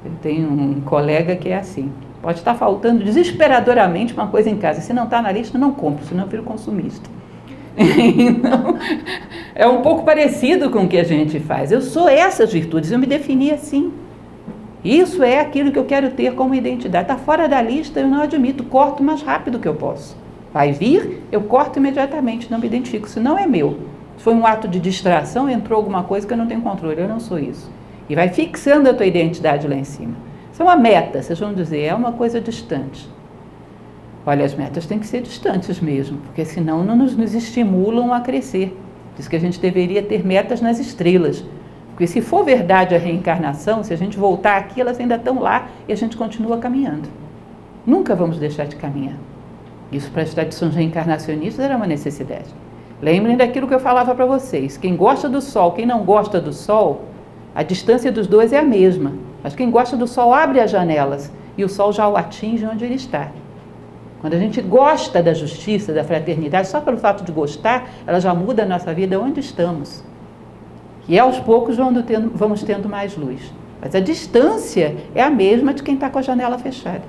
Eu tenho um colega que é assim. Pode estar faltando desesperadoramente uma coisa em casa. Se não está na lista, não compro, senão eu viro consumista. Então, é um pouco parecido com o que a gente faz. Eu sou essas virtudes, eu me defini assim. Isso é aquilo que eu quero ter como identidade. Está fora da lista, eu não admito, corto o mais rápido que eu posso. vai vir, eu corto imediatamente, não me identifico, isso não é meu. Se foi um ato de distração, entrou alguma coisa que eu não tenho controle, eu não sou isso. E vai fixando a tua identidade lá em cima. Isso é uma meta, vocês vão dizer, é uma coisa distante. Olha, as metas têm que ser distantes mesmo, porque senão não nos estimulam a crescer. Diz que a gente deveria ter metas nas estrelas. Porque se for verdade a reencarnação, se a gente voltar aqui, elas ainda estão lá e a gente continua caminhando. Nunca vamos deixar de caminhar. Isso para as tradições reencarnacionistas era uma necessidade. Lembrem daquilo que eu falava para vocês. Quem gosta do Sol, quem não gosta do Sol, a distância dos dois é a mesma. Mas quem gosta do Sol abre as janelas e o Sol já o atinge onde ele está. Quando a gente gosta da justiça, da fraternidade, só pelo fato de gostar, ela já muda a nossa vida onde estamos. E aos poucos vamos tendo mais luz. Mas a distância é a mesma de quem está com a janela fechada.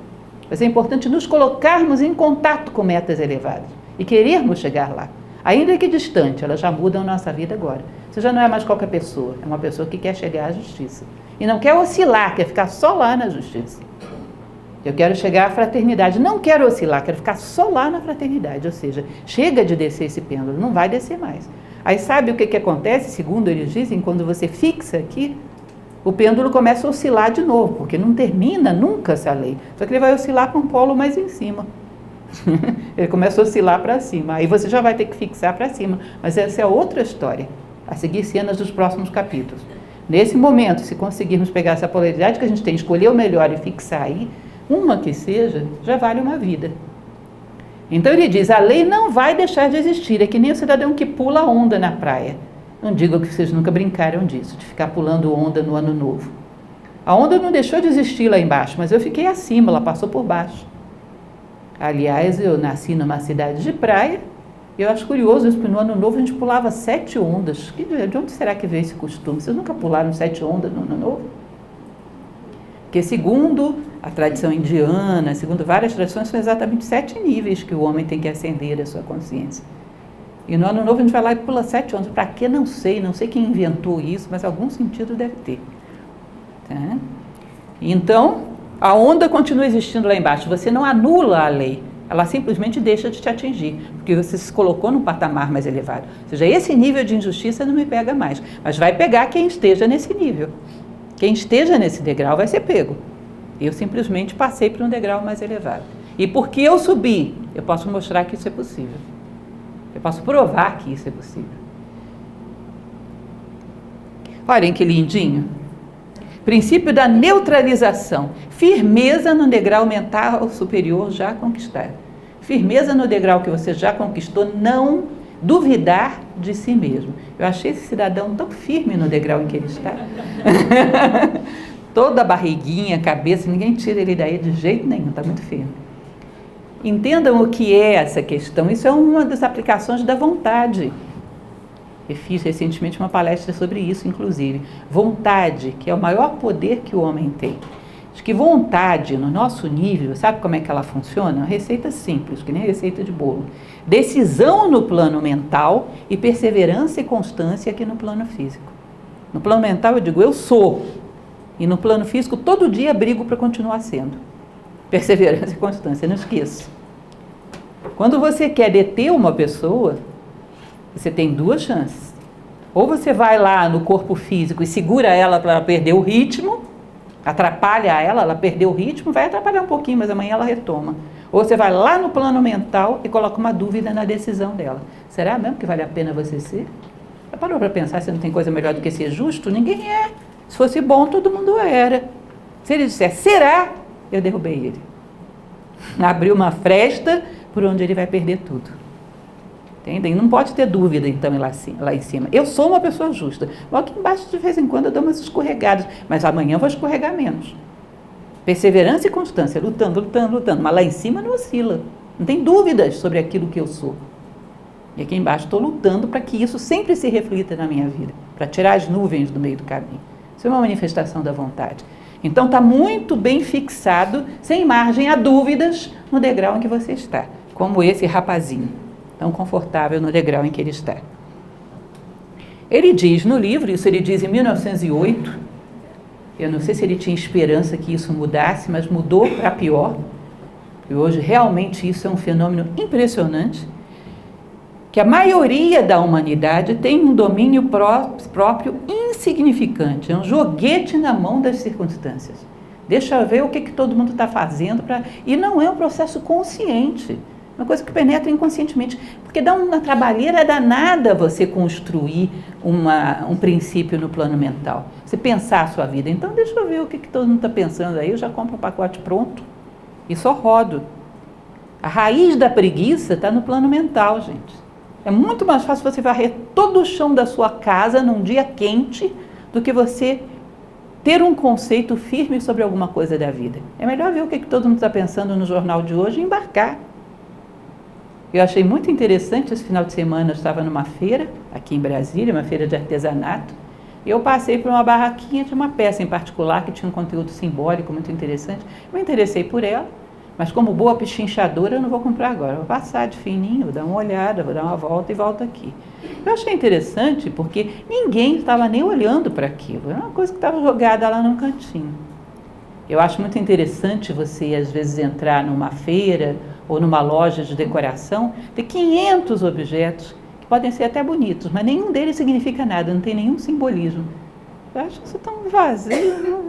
Mas é importante nos colocarmos em contato com metas elevadas e querermos chegar lá. Ainda que distante, elas já mudam a nossa vida agora. Você já não é mais qualquer pessoa, é uma pessoa que quer chegar à justiça. E não quer oscilar, quer ficar só lá na justiça. Eu quero chegar à fraternidade, não quero oscilar, quero ficar só lá na fraternidade. Ou seja, chega de descer esse pêndulo, não vai descer mais. Aí sabe o que acontece, segundo eles dizem, quando você fixa aqui, o pêndulo começa a oscilar de novo, porque não termina nunca essa lei. Só que ele vai oscilar para um polo mais em cima. Ele começa a oscilar para cima, aí você já vai ter que fixar para cima. Mas essa é outra história, a seguir cenas dos próximos capítulos. Nesse momento, se conseguirmos pegar essa polaridade que a gente tem, escolher o melhor e fixar aí, uma que seja, já vale uma vida. Então ele diz, a lei não vai deixar de existir, é que nem o cidadão que pula a onda na praia. Não digo que vocês nunca brincaram disso, de ficar pulando onda no ano novo. A onda não deixou de existir lá embaixo, mas eu fiquei acima, ela passou por baixo. Aliás, eu nasci numa cidade de praia, e eu acho curioso isso, porque no ano novo a gente pulava 7 ondas. De onde será que veio esse costume? Vocês nunca pularam 7 ondas no ano novo? Porque segundo a tradição indiana, segundo várias tradições, são exatamente 7 níveis que o homem tem que ascender a sua consciência. E no ano novo a gente vai lá e pula 7 ondas. Para quê? Não sei quem inventou isso, mas algum sentido deve ter. Tá? Então, a onda continua existindo lá embaixo, você não anula a lei, ela simplesmente deixa de te atingir, porque você se colocou num patamar mais elevado. Ou seja, esse nível de injustiça não me pega mais, mas vai pegar quem esteja nesse nível. Quem esteja nesse degrau vai ser pego. Eu simplesmente passei para um degrau mais elevado. E porque eu subi, eu posso mostrar que isso é possível. Eu posso provar que isso é possível. Olhem que lindinho. Princípio da neutralização. Firmeza no degrau mental superior já conquistado. Firmeza no degrau que você já conquistou, não duvidar de si mesmo. Eu achei esse cidadão tão firme no degrau em que ele está. Toda a barriguinha, cabeça, ninguém tira ele daí de jeito nenhum, está muito firme. Entendam o que é essa questão. Isso é uma das aplicações da vontade. Eu fiz recentemente uma palestra sobre isso, inclusive. Vontade, que é o maior poder que o homem tem. Acho que vontade, no nosso nível, sabe como é que ela funciona? Uma receita simples, que nem receita de bolo. Decisão no plano mental e perseverança e constância aqui no plano físico. No plano mental eu digo, eu sou. E no plano físico, todo dia brigo para continuar sendo. Perseverança e constância, não esqueça. Quando você quer deter uma pessoa, você tem 2 chances. Ou você vai lá no corpo físico e segura ela para ela perder o ritmo, atrapalha ela perdeu o ritmo, vai atrapalhar um pouquinho, mas amanhã ela retoma. Ou você vai lá no plano mental e coloca uma dúvida na decisão dela. Será mesmo que vale a pena você ser? Já parou para pensar se não tem coisa melhor do que ser justo? Ninguém é. Se fosse bom, todo mundo era. Se ele disser, será? Eu derrubei ele. Abriu uma fresta por onde ele vai perder tudo. Entendem? Não pode ter dúvida, então, lá em cima. Eu sou uma pessoa justa. Mas aqui embaixo, de vez em quando, eu dou umas escorregadas. Mas amanhã eu vou escorregar menos. Perseverança e constância, lutando, lutando, lutando. Mas lá em cima não oscila. Não tem dúvidas sobre aquilo que eu sou. E aqui embaixo estou lutando para que isso sempre se reflita na minha vida. Para tirar as nuvens do meio do caminho. Isso é uma manifestação da vontade. Então está muito bem fixado, sem margem a dúvidas, no degrau em que você está. Como esse rapazinho, tão confortável no degrau em que ele está. Ele diz no livro, isso ele diz em 1908, eu não sei se ele tinha esperança que isso mudasse, mas mudou para pior. e hoje realmente isso é um fenômeno impressionante, que a maioria da humanidade tem um domínio próprio insignificante, é um joguete na mão das circunstâncias. Deixa eu ver o que todo mundo está fazendo, e não é um processo consciente, uma coisa que penetra inconscientemente, porque dá uma trabalheira danada você construir um princípio no plano mental, você pensar a sua vida. Então deixa eu ver o que todo mundo está pensando aí, eu já compro um pacote pronto e só rodo. A raiz da preguiça está no plano mental, gente. É muito mais fácil você varrer todo o chão da sua casa num dia quente do que você ter um conceito firme sobre alguma coisa da vida. É melhor ver o que todo mundo está pensando no jornal de hoje e embarcar. Eu achei muito interessante, esse final de semana eu estava numa feira, aqui em Brasília, uma feira de artesanato, e eu passei por uma barraquinha de uma peça em particular que tinha um conteúdo simbólico muito interessante. Me interessei por ela, mas como boa pechinchadora eu não vou comprar agora, eu vou passar de fininho, vou dar uma olhada, vou dar uma volta e volto aqui. Eu achei interessante porque ninguém estava nem olhando para aquilo, era uma coisa que estava jogada lá num cantinho. Eu acho muito interessante você às vezes entrar numa feira ou numa loja de decoração, ter 500 objetos que podem ser até bonitos, mas nenhum deles significa nada, não tem nenhum simbolismo. Eu acho que isso é tão vazio.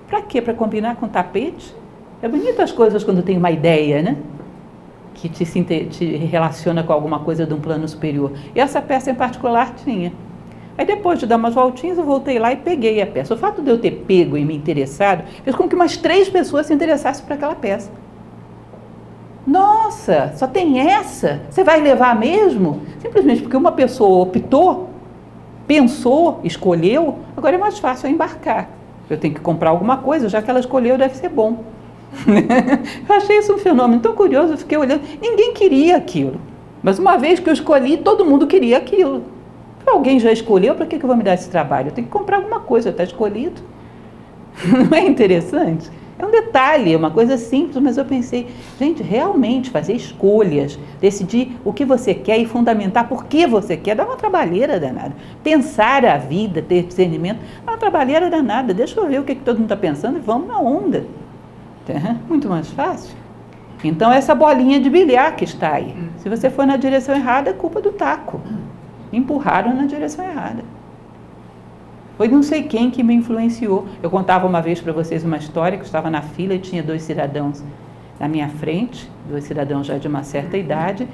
Para quê? Para combinar com tapete? É bonito as coisas quando tem uma ideia, né? Que te relaciona com alguma coisa de um plano superior. E essa peça em particular tinha. Aí depois de dar umas voltinhas, eu voltei lá e peguei a peça. O fato de eu ter pego e me interessado fez com que umas 3 pessoas se interessassem por aquela peça. Nossa, só tem essa? Você vai levar mesmo? Simplesmente porque uma pessoa optou, pensou, escolheu, agora é mais fácil eu embarcar. Eu tenho que comprar alguma coisa, já que ela escolheu, deve ser bom. Eu achei isso um fenômeno tão curioso, eu fiquei olhando, ninguém queria aquilo, mas uma vez que eu escolhi, todo mundo queria aquilo. Alguém já escolheu, para que eu vou me dar esse trabalho? Eu tenho que comprar alguma coisa, está escolhido. Não é interessante? É um detalhe, é uma coisa simples, mas eu pensei, gente, realmente fazer escolhas, decidir o que você quer e fundamentar por que você quer, dá uma trabalheira danada. Pensar a vida, ter discernimento, dá uma trabalheira danada. Deixa eu ver o que todo mundo está pensando e vamos na onda. Muito mais fácil. Então essa bolinha de bilhar que está aí, se você for na direção errada, é culpa do taco. Empurraram na direção errada. Foi não sei quem que me influenciou. Eu contava uma vez para vocês uma história, que eu estava na fila e tinha 2 cidadãos na minha frente, 2 cidadãos já de uma certa idade,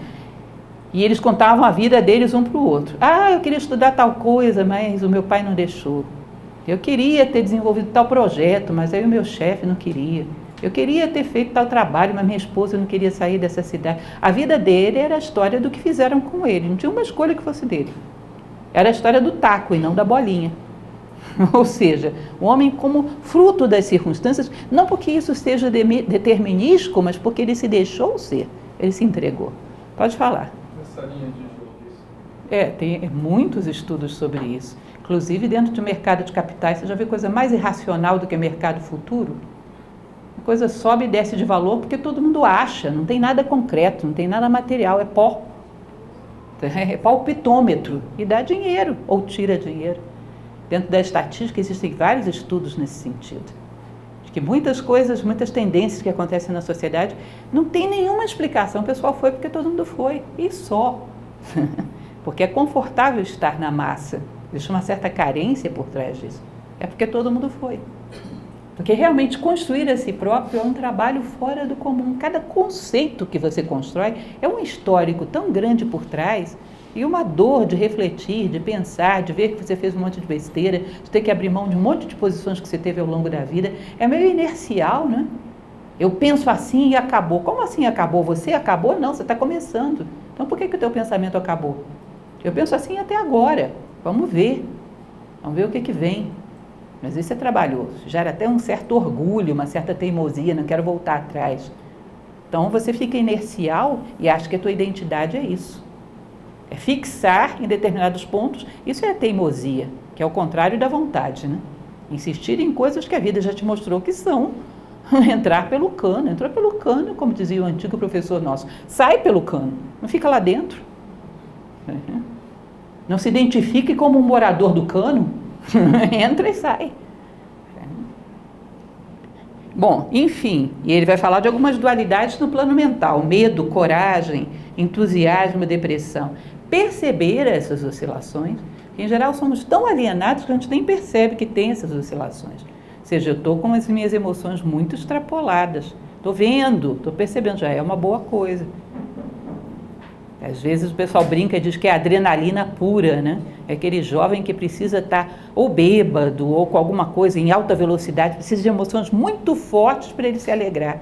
e eles contavam a vida deles um para o outro. Ah, eu queria estudar tal coisa, mas o meu pai não deixou. Eu queria ter desenvolvido tal projeto, mas aí o meu chefe não queria. Eu queria ter feito tal trabalho, mas minha esposa não queria sair dessa cidade. A vida dele era a história do que fizeram com ele. Não tinha uma escolha que fosse dele. Era a história do taco e não da bolinha. Ou seja, o homem como fruto das circunstâncias, não porque isso seja determinístico, mas porque ele se deixou ser. Ele se entregou. Pode falar. Essa linha de jogo, isso. Tem muitos estudos sobre isso. Inclusive, dentro de mercado de capitais, você já vê coisa mais irracional do que mercado futuro? A coisa sobe e desce de valor porque todo mundo acha, não tem nada concreto, não tem nada material, é pó. É palpitômetro e dá dinheiro ou tira dinheiro. Dentro da estatística existem vários estudos nesse sentido. De que muitas coisas, muitas tendências que acontecem na sociedade não tem nenhuma explicação. O pessoal foi porque todo mundo foi, e só. Porque é confortável estar na massa. Existe uma certa carência por trás disso. É porque todo mundo foi. Porque realmente construir a si próprio é um trabalho fora do comum. Cada conceito que você constrói é um histórico tão grande por trás e uma dor de refletir, de pensar, de ver que você fez um monte de besteira, de ter que abrir mão de um monte de posições que você teve ao longo da vida. É meio inercial, né? Eu penso assim e acabou. Como assim acabou? Você acabou? Não, você está começando. Então por que o teu pensamento acabou? Eu penso assim até agora. Vamos ver. Vamos ver o que vem. Mas isso é trabalhoso, gera até um certo orgulho, uma certa teimosia, não quero voltar atrás. Então você fica inercial e acha que a tua identidade é isso. É fixar em determinados pontos, isso é a teimosia, que é o contrário da vontade, né? Insistir em coisas que a vida já te mostrou que são entrar pelo cano. Entrou pelo cano, como dizia o antigo professor nosso, sai pelo cano, não fica lá dentro. Não se identifique como um morador do cano, entra e sai. Bom, enfim, e ele vai falar de algumas dualidades no plano mental: medo, coragem, entusiasmo, depressão. Perceber essas oscilações, que em geral somos tão alienados que a gente nem percebe que tem essas oscilações. Ou seja, eu estou com as minhas emoções muito extrapoladas, estou vendo, estou percebendo, já é uma boa coisa. Às vezes o pessoal brinca e diz que é adrenalina pura, né? É aquele jovem que precisa estar ou bêbado ou com alguma coisa em alta velocidade, precisa de emoções muito fortes para ele se alegrar.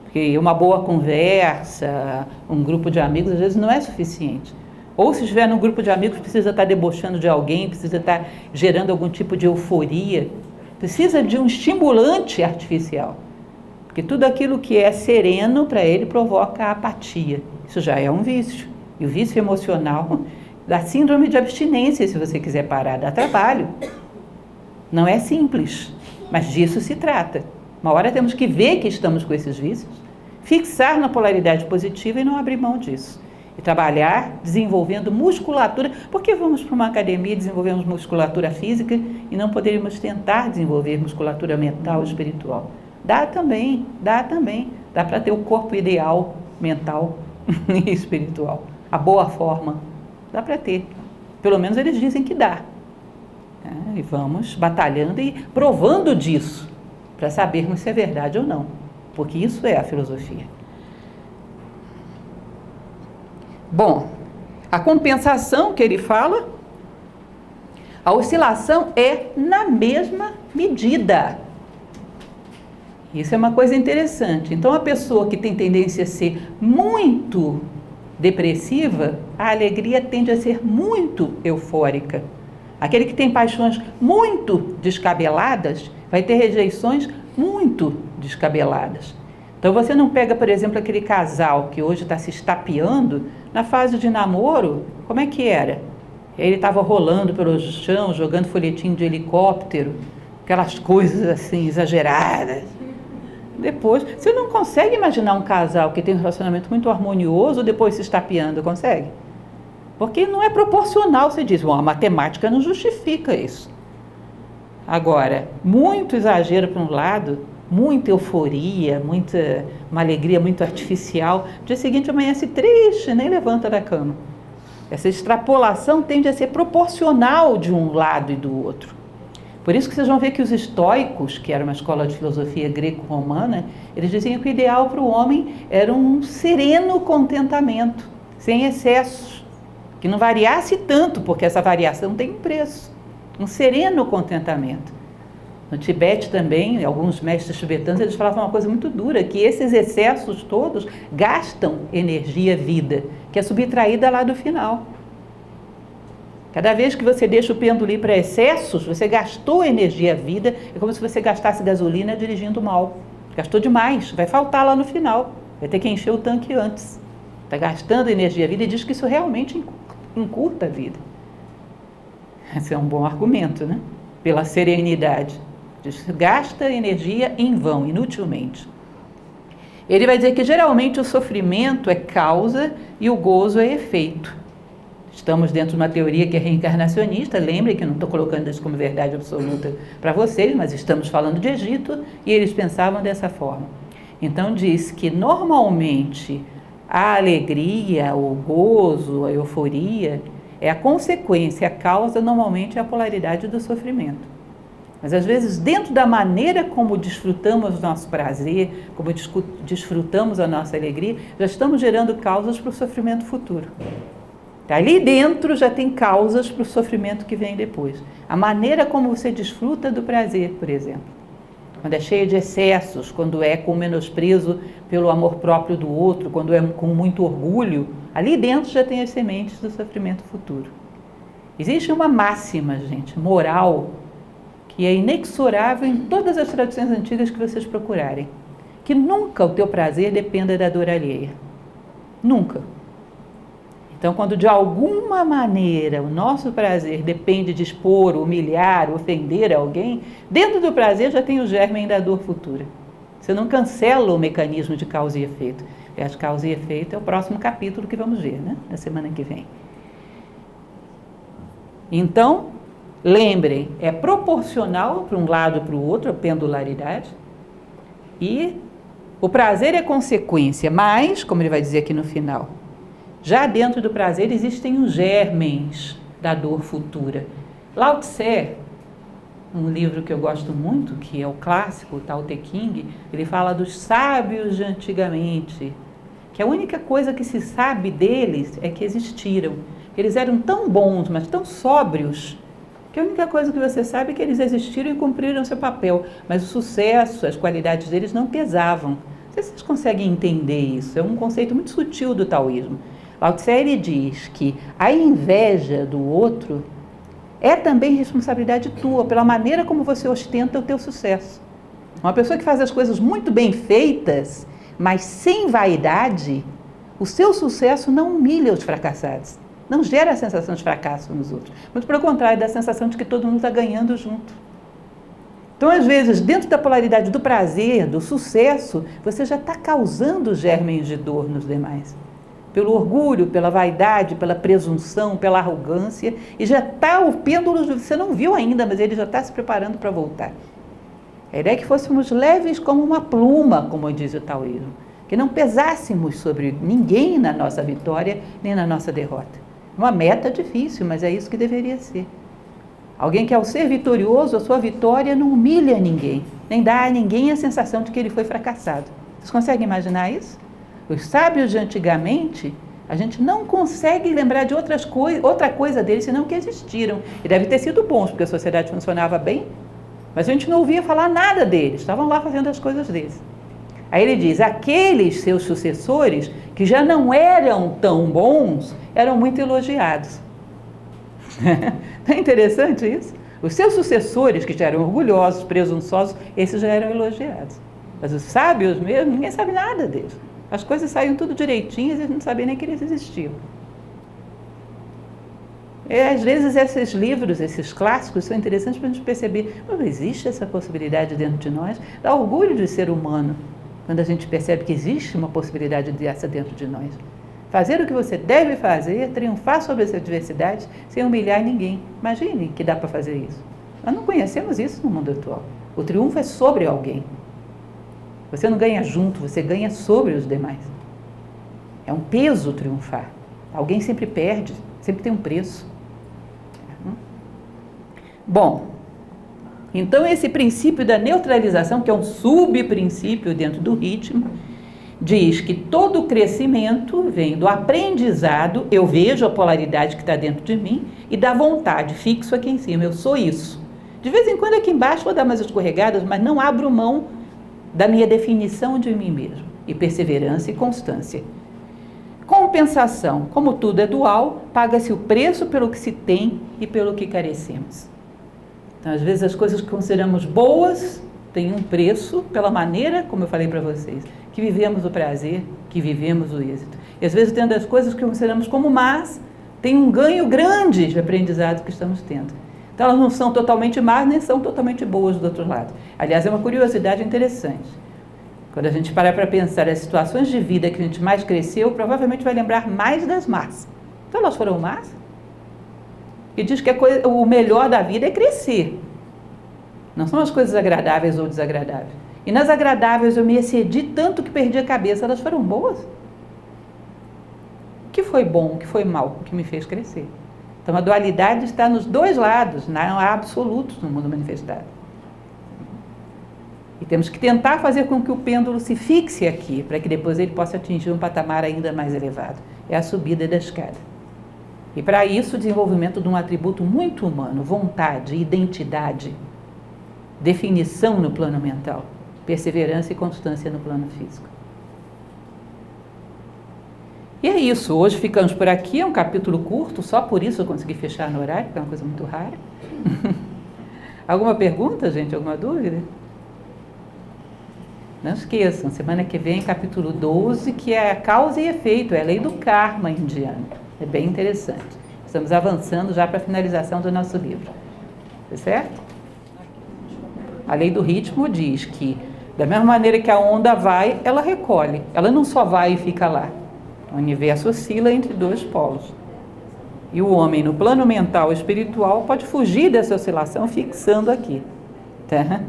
Porque uma boa conversa, um grupo de amigos, às vezes não é suficiente. Ou se estiver num grupo de amigos, precisa estar debochando de alguém, precisa estar gerando algum tipo de euforia. Precisa de um estimulante artificial. Porque tudo aquilo que é sereno para ele provoca apatia. Isso já é um vício. E o vício emocional dá síndrome de abstinência, se você quiser parar, dá trabalho. Não é simples, mas disso se trata. Uma hora temos que ver que estamos com esses vícios, fixar na polaridade positiva e não abrir mão disso. E trabalhar desenvolvendo musculatura. Por que vamos para uma academia e desenvolvemos musculatura física e não poderíamos tentar desenvolver musculatura mental e espiritual? Dá também. Dá para ter o corpo ideal, mental e espiritual. A boa forma, dá para ter. Pelo menos eles dizem que dá. E vamos batalhando e provando disso, para sabermos se é verdade ou não. Porque isso é a filosofia. Bom, a compensação que ele fala, a oscilação é na mesma medida. Isso é uma coisa interessante. Então, a pessoa que tem tendência a ser muito depressiva, a alegria tende a ser muito eufórica. Aquele que tem paixões muito descabeladas, vai ter rejeições muito descabeladas. Então, você não pega, por exemplo, aquele casal que hoje está se estapeando, na fase de namoro, como é que era? Ele estava rolando pelo chão, jogando folhetinho de helicóptero, aquelas coisas assim, exageradas. Depois, você não consegue imaginar um casal que tem um relacionamento muito harmonioso depois se estapeando, consegue? Porque não é proporcional, você diz, bom, a matemática não justifica isso. Agora, muito exagero para um lado, muita euforia, uma alegria muito artificial, no dia seguinte amanhece triste, nem levanta da cama. Essa extrapolação tende a ser proporcional de um lado e do outro. Por isso que vocês vão ver que os estoicos, que era uma escola de filosofia greco-romana, eles diziam que o ideal para o homem era um sereno contentamento, sem excessos, que não variasse tanto, porque essa variação tem um preço. Um sereno contentamento. No Tibete também, alguns mestres tibetanos, eles falavam uma coisa muito dura, que esses excessos todos gastam energia, vida, que é subtraída lá do final. Cada vez que você deixa o pêndulo ir para excessos, você gastou energia, vida, é como se você gastasse gasolina dirigindo mal. Gastou demais, vai faltar lá no final, vai ter que encher o tanque antes. Está gastando energia, vida, e diz que isso realmente encurta a vida. Esse é um bom argumento, né? Pela serenidade. Gasta energia em vão, inutilmente. Ele vai dizer que geralmente o sofrimento é causa e o gozo é efeito. Estamos dentro de uma teoria que é reencarnacionista, lembrem que eu não estou colocando isso como verdade absoluta para vocês, mas estamos falando de Egito e eles pensavam dessa forma. Então diz que normalmente a alegria, o gozo, a euforia é a consequência, a causa normalmente é a polaridade do sofrimento. Mas às vezes dentro da maneira como desfrutamos o nosso prazer, como desfrutamos a nossa alegria, já estamos gerando causas para o sofrimento futuro. Ali dentro já tem causas para o sofrimento que vem depois. A maneira como você desfruta do prazer, por exemplo. Quando é cheio de excessos, quando é com menosprezo pelo amor próprio do outro, quando é com muito orgulho, ali dentro já tem as sementes do sofrimento futuro. Existe uma máxima, gente, moral, que é inexorável em todas as tradições antigas que vocês procurarem. Que nunca o teu prazer dependa da dor alheia. Nunca. Então, quando de alguma maneira o nosso prazer depende de expor, humilhar, ofender alguém, dentro do prazer já tem o germe da dor futura. Você não cancela o mecanismo de causa e efeito. Aliás, causa e efeito é o próximo capítulo que vamos ver, né? Na semana que vem. Então, lembrem, é proporcional para um lado e para o outro, a pendularidade. E o prazer é consequência, mas, como ele vai dizer aqui no final, já dentro do prazer existem os germens da dor futura. Lao Tse, um livro que eu gosto muito, que é o clássico, o Tao Te Ching, ele fala dos sábios de antigamente, que a única coisa que se sabe deles é que existiram. Eles eram tão bons, mas tão sóbrios, que a única coisa que você sabe é que eles existiram e cumpriram seu papel, mas o sucesso, as qualidades deles não pesavam. Não sei se vocês conseguem entender isso, é um conceito muito sutil do taoísmo. Lao Tse, ele diz que a inveja do outro é também responsabilidade tua, pela maneira como você ostenta o teu sucesso. Uma pessoa que faz as coisas muito bem feitas, mas sem vaidade, o seu sucesso não humilha os fracassados. Não gera a sensação de fracasso nos outros. Muito pelo contrário, dá a sensação de que todo mundo está ganhando junto. Então, às vezes, dentro da polaridade do prazer, do sucesso, você já está causando germens de dor nos demais. Pelo orgulho, pela vaidade, pela presunção, pela arrogância, e já está o pêndulo, você não viu ainda, mas ele já está se preparando para voltar. A ideia é que fôssemos leves como uma pluma, como diz o taoísmo, que não pesássemos sobre ninguém na nossa vitória, nem na nossa derrota. Uma meta difícil, mas é isso que deveria ser. Alguém que, ao ser vitorioso, a sua vitória não humilha ninguém, nem dá a ninguém a sensação de que ele foi fracassado. Vocês conseguem imaginar isso? Os sábios de antigamente, a gente não consegue lembrar de outra coisa deles, senão que existiram. E devem ter sido bons, porque a sociedade funcionava bem, mas a gente não ouvia falar nada deles, estavam lá fazendo as coisas deles. Aí ele diz, aqueles seus sucessores, que já não eram tão bons, eram muito elogiados. Não é interessante isso? Os seus sucessores, que já eram orgulhosos, presunçosos, esses já eram elogiados. Mas os sábios mesmo, ninguém sabe nada deles. As coisas saíam tudo direitinhas e a gente não sabia nem que eles existiam. E, às vezes esses livros, esses clássicos, são interessantes para a gente perceber, não existe essa possibilidade dentro de nós, dá orgulho de ser humano, quando a gente percebe que existe uma possibilidade dessa dentro de nós. Fazer o que você deve fazer, triunfar sobre as adversidades, sem humilhar ninguém. Imagine que dá para fazer isso. Nós não conhecemos isso no mundo atual. O triunfo é sobre alguém. Você não ganha junto, você ganha sobre os demais. É um peso triunfar. Alguém sempre perde, sempre tem um preço. Bom, então esse princípio da neutralização, que é um subprincípio dentro do ritmo, diz que todo crescimento vem do aprendizado, eu vejo a polaridade que está dentro de mim, e da vontade, fixo aqui em cima, eu sou isso. De vez em quando aqui embaixo vou dar umas escorregadas, mas não abro mão da minha definição de mim mesmo, e perseverança e constância. Compensação, como tudo é dual, paga-se o preço pelo que se tem e pelo que carecemos. Então, às vezes as coisas que consideramos boas têm um preço pela maneira, como eu falei para vocês, que vivemos o prazer, que vivemos o êxito. E às vezes tendo as coisas que consideramos como más, tem um ganho grande de aprendizado que estamos tendo. Então elas não são totalmente más, nem são totalmente boas do outro lado. Aliás, é uma curiosidade interessante. Quando a gente parar para pensar as situações de vida que a gente mais cresceu, provavelmente vai lembrar mais das más. Então elas foram más? E diz que o melhor da vida é crescer. Não são as coisas agradáveis ou desagradáveis. E nas agradáveis eu me excedi tanto que perdi a cabeça. Elas foram boas? O que foi bom, o que foi mal, o que me fez crescer? Então a dualidade está nos dois lados, não há absolutos no mundo manifestado. E temos que tentar fazer com que o pêndulo se fixe aqui, para que depois ele possa atingir um patamar ainda mais elevado. É a subida da escada. E para isso o desenvolvimento de um atributo muito humano, vontade, identidade, definição no plano mental, perseverança e constância no plano físico. E é isso, hoje ficamos por aqui, é um capítulo curto, só por isso eu consegui fechar no horário, que é uma coisa muito rara. Alguma pergunta, gente? Alguma dúvida? Não esqueçam, semana que vem, capítulo 12, que é a causa e efeito, é a lei do karma indiano. É bem interessante. Estamos avançando já para a finalização do nosso livro. Tá certo? A lei do ritmo diz que, da mesma maneira que a onda vai, ela recolhe. Ela não só vai e fica lá. O universo oscila entre dois polos. E o homem, no plano mental e espiritual, pode fugir dessa oscilação fixando aqui. Tá?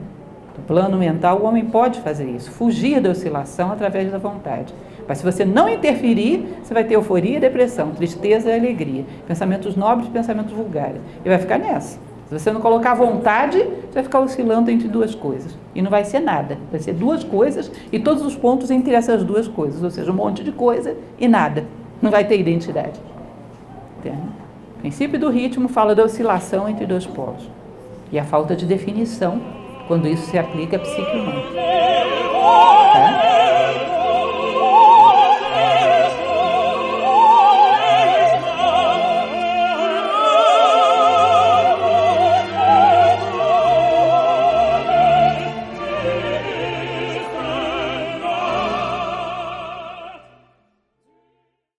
plano mental, o homem pode fazer isso, fugir da oscilação através da vontade. Mas se você não interferir, você vai ter euforia e depressão, tristeza e alegria, pensamentos nobres e pensamentos vulgares. E vai ficar nessa. Se você não colocar vontade, você vai ficar oscilando entre duas coisas. E não vai ser nada. Vai ser duas coisas e todos os pontos entre essas duas coisas. Ou seja, um monte de coisa e nada. Não vai ter identidade. Entende? O princípio do ritmo fala da oscilação entre dois polos. E a falta de definição quando isso se aplica à psique humana. Tá?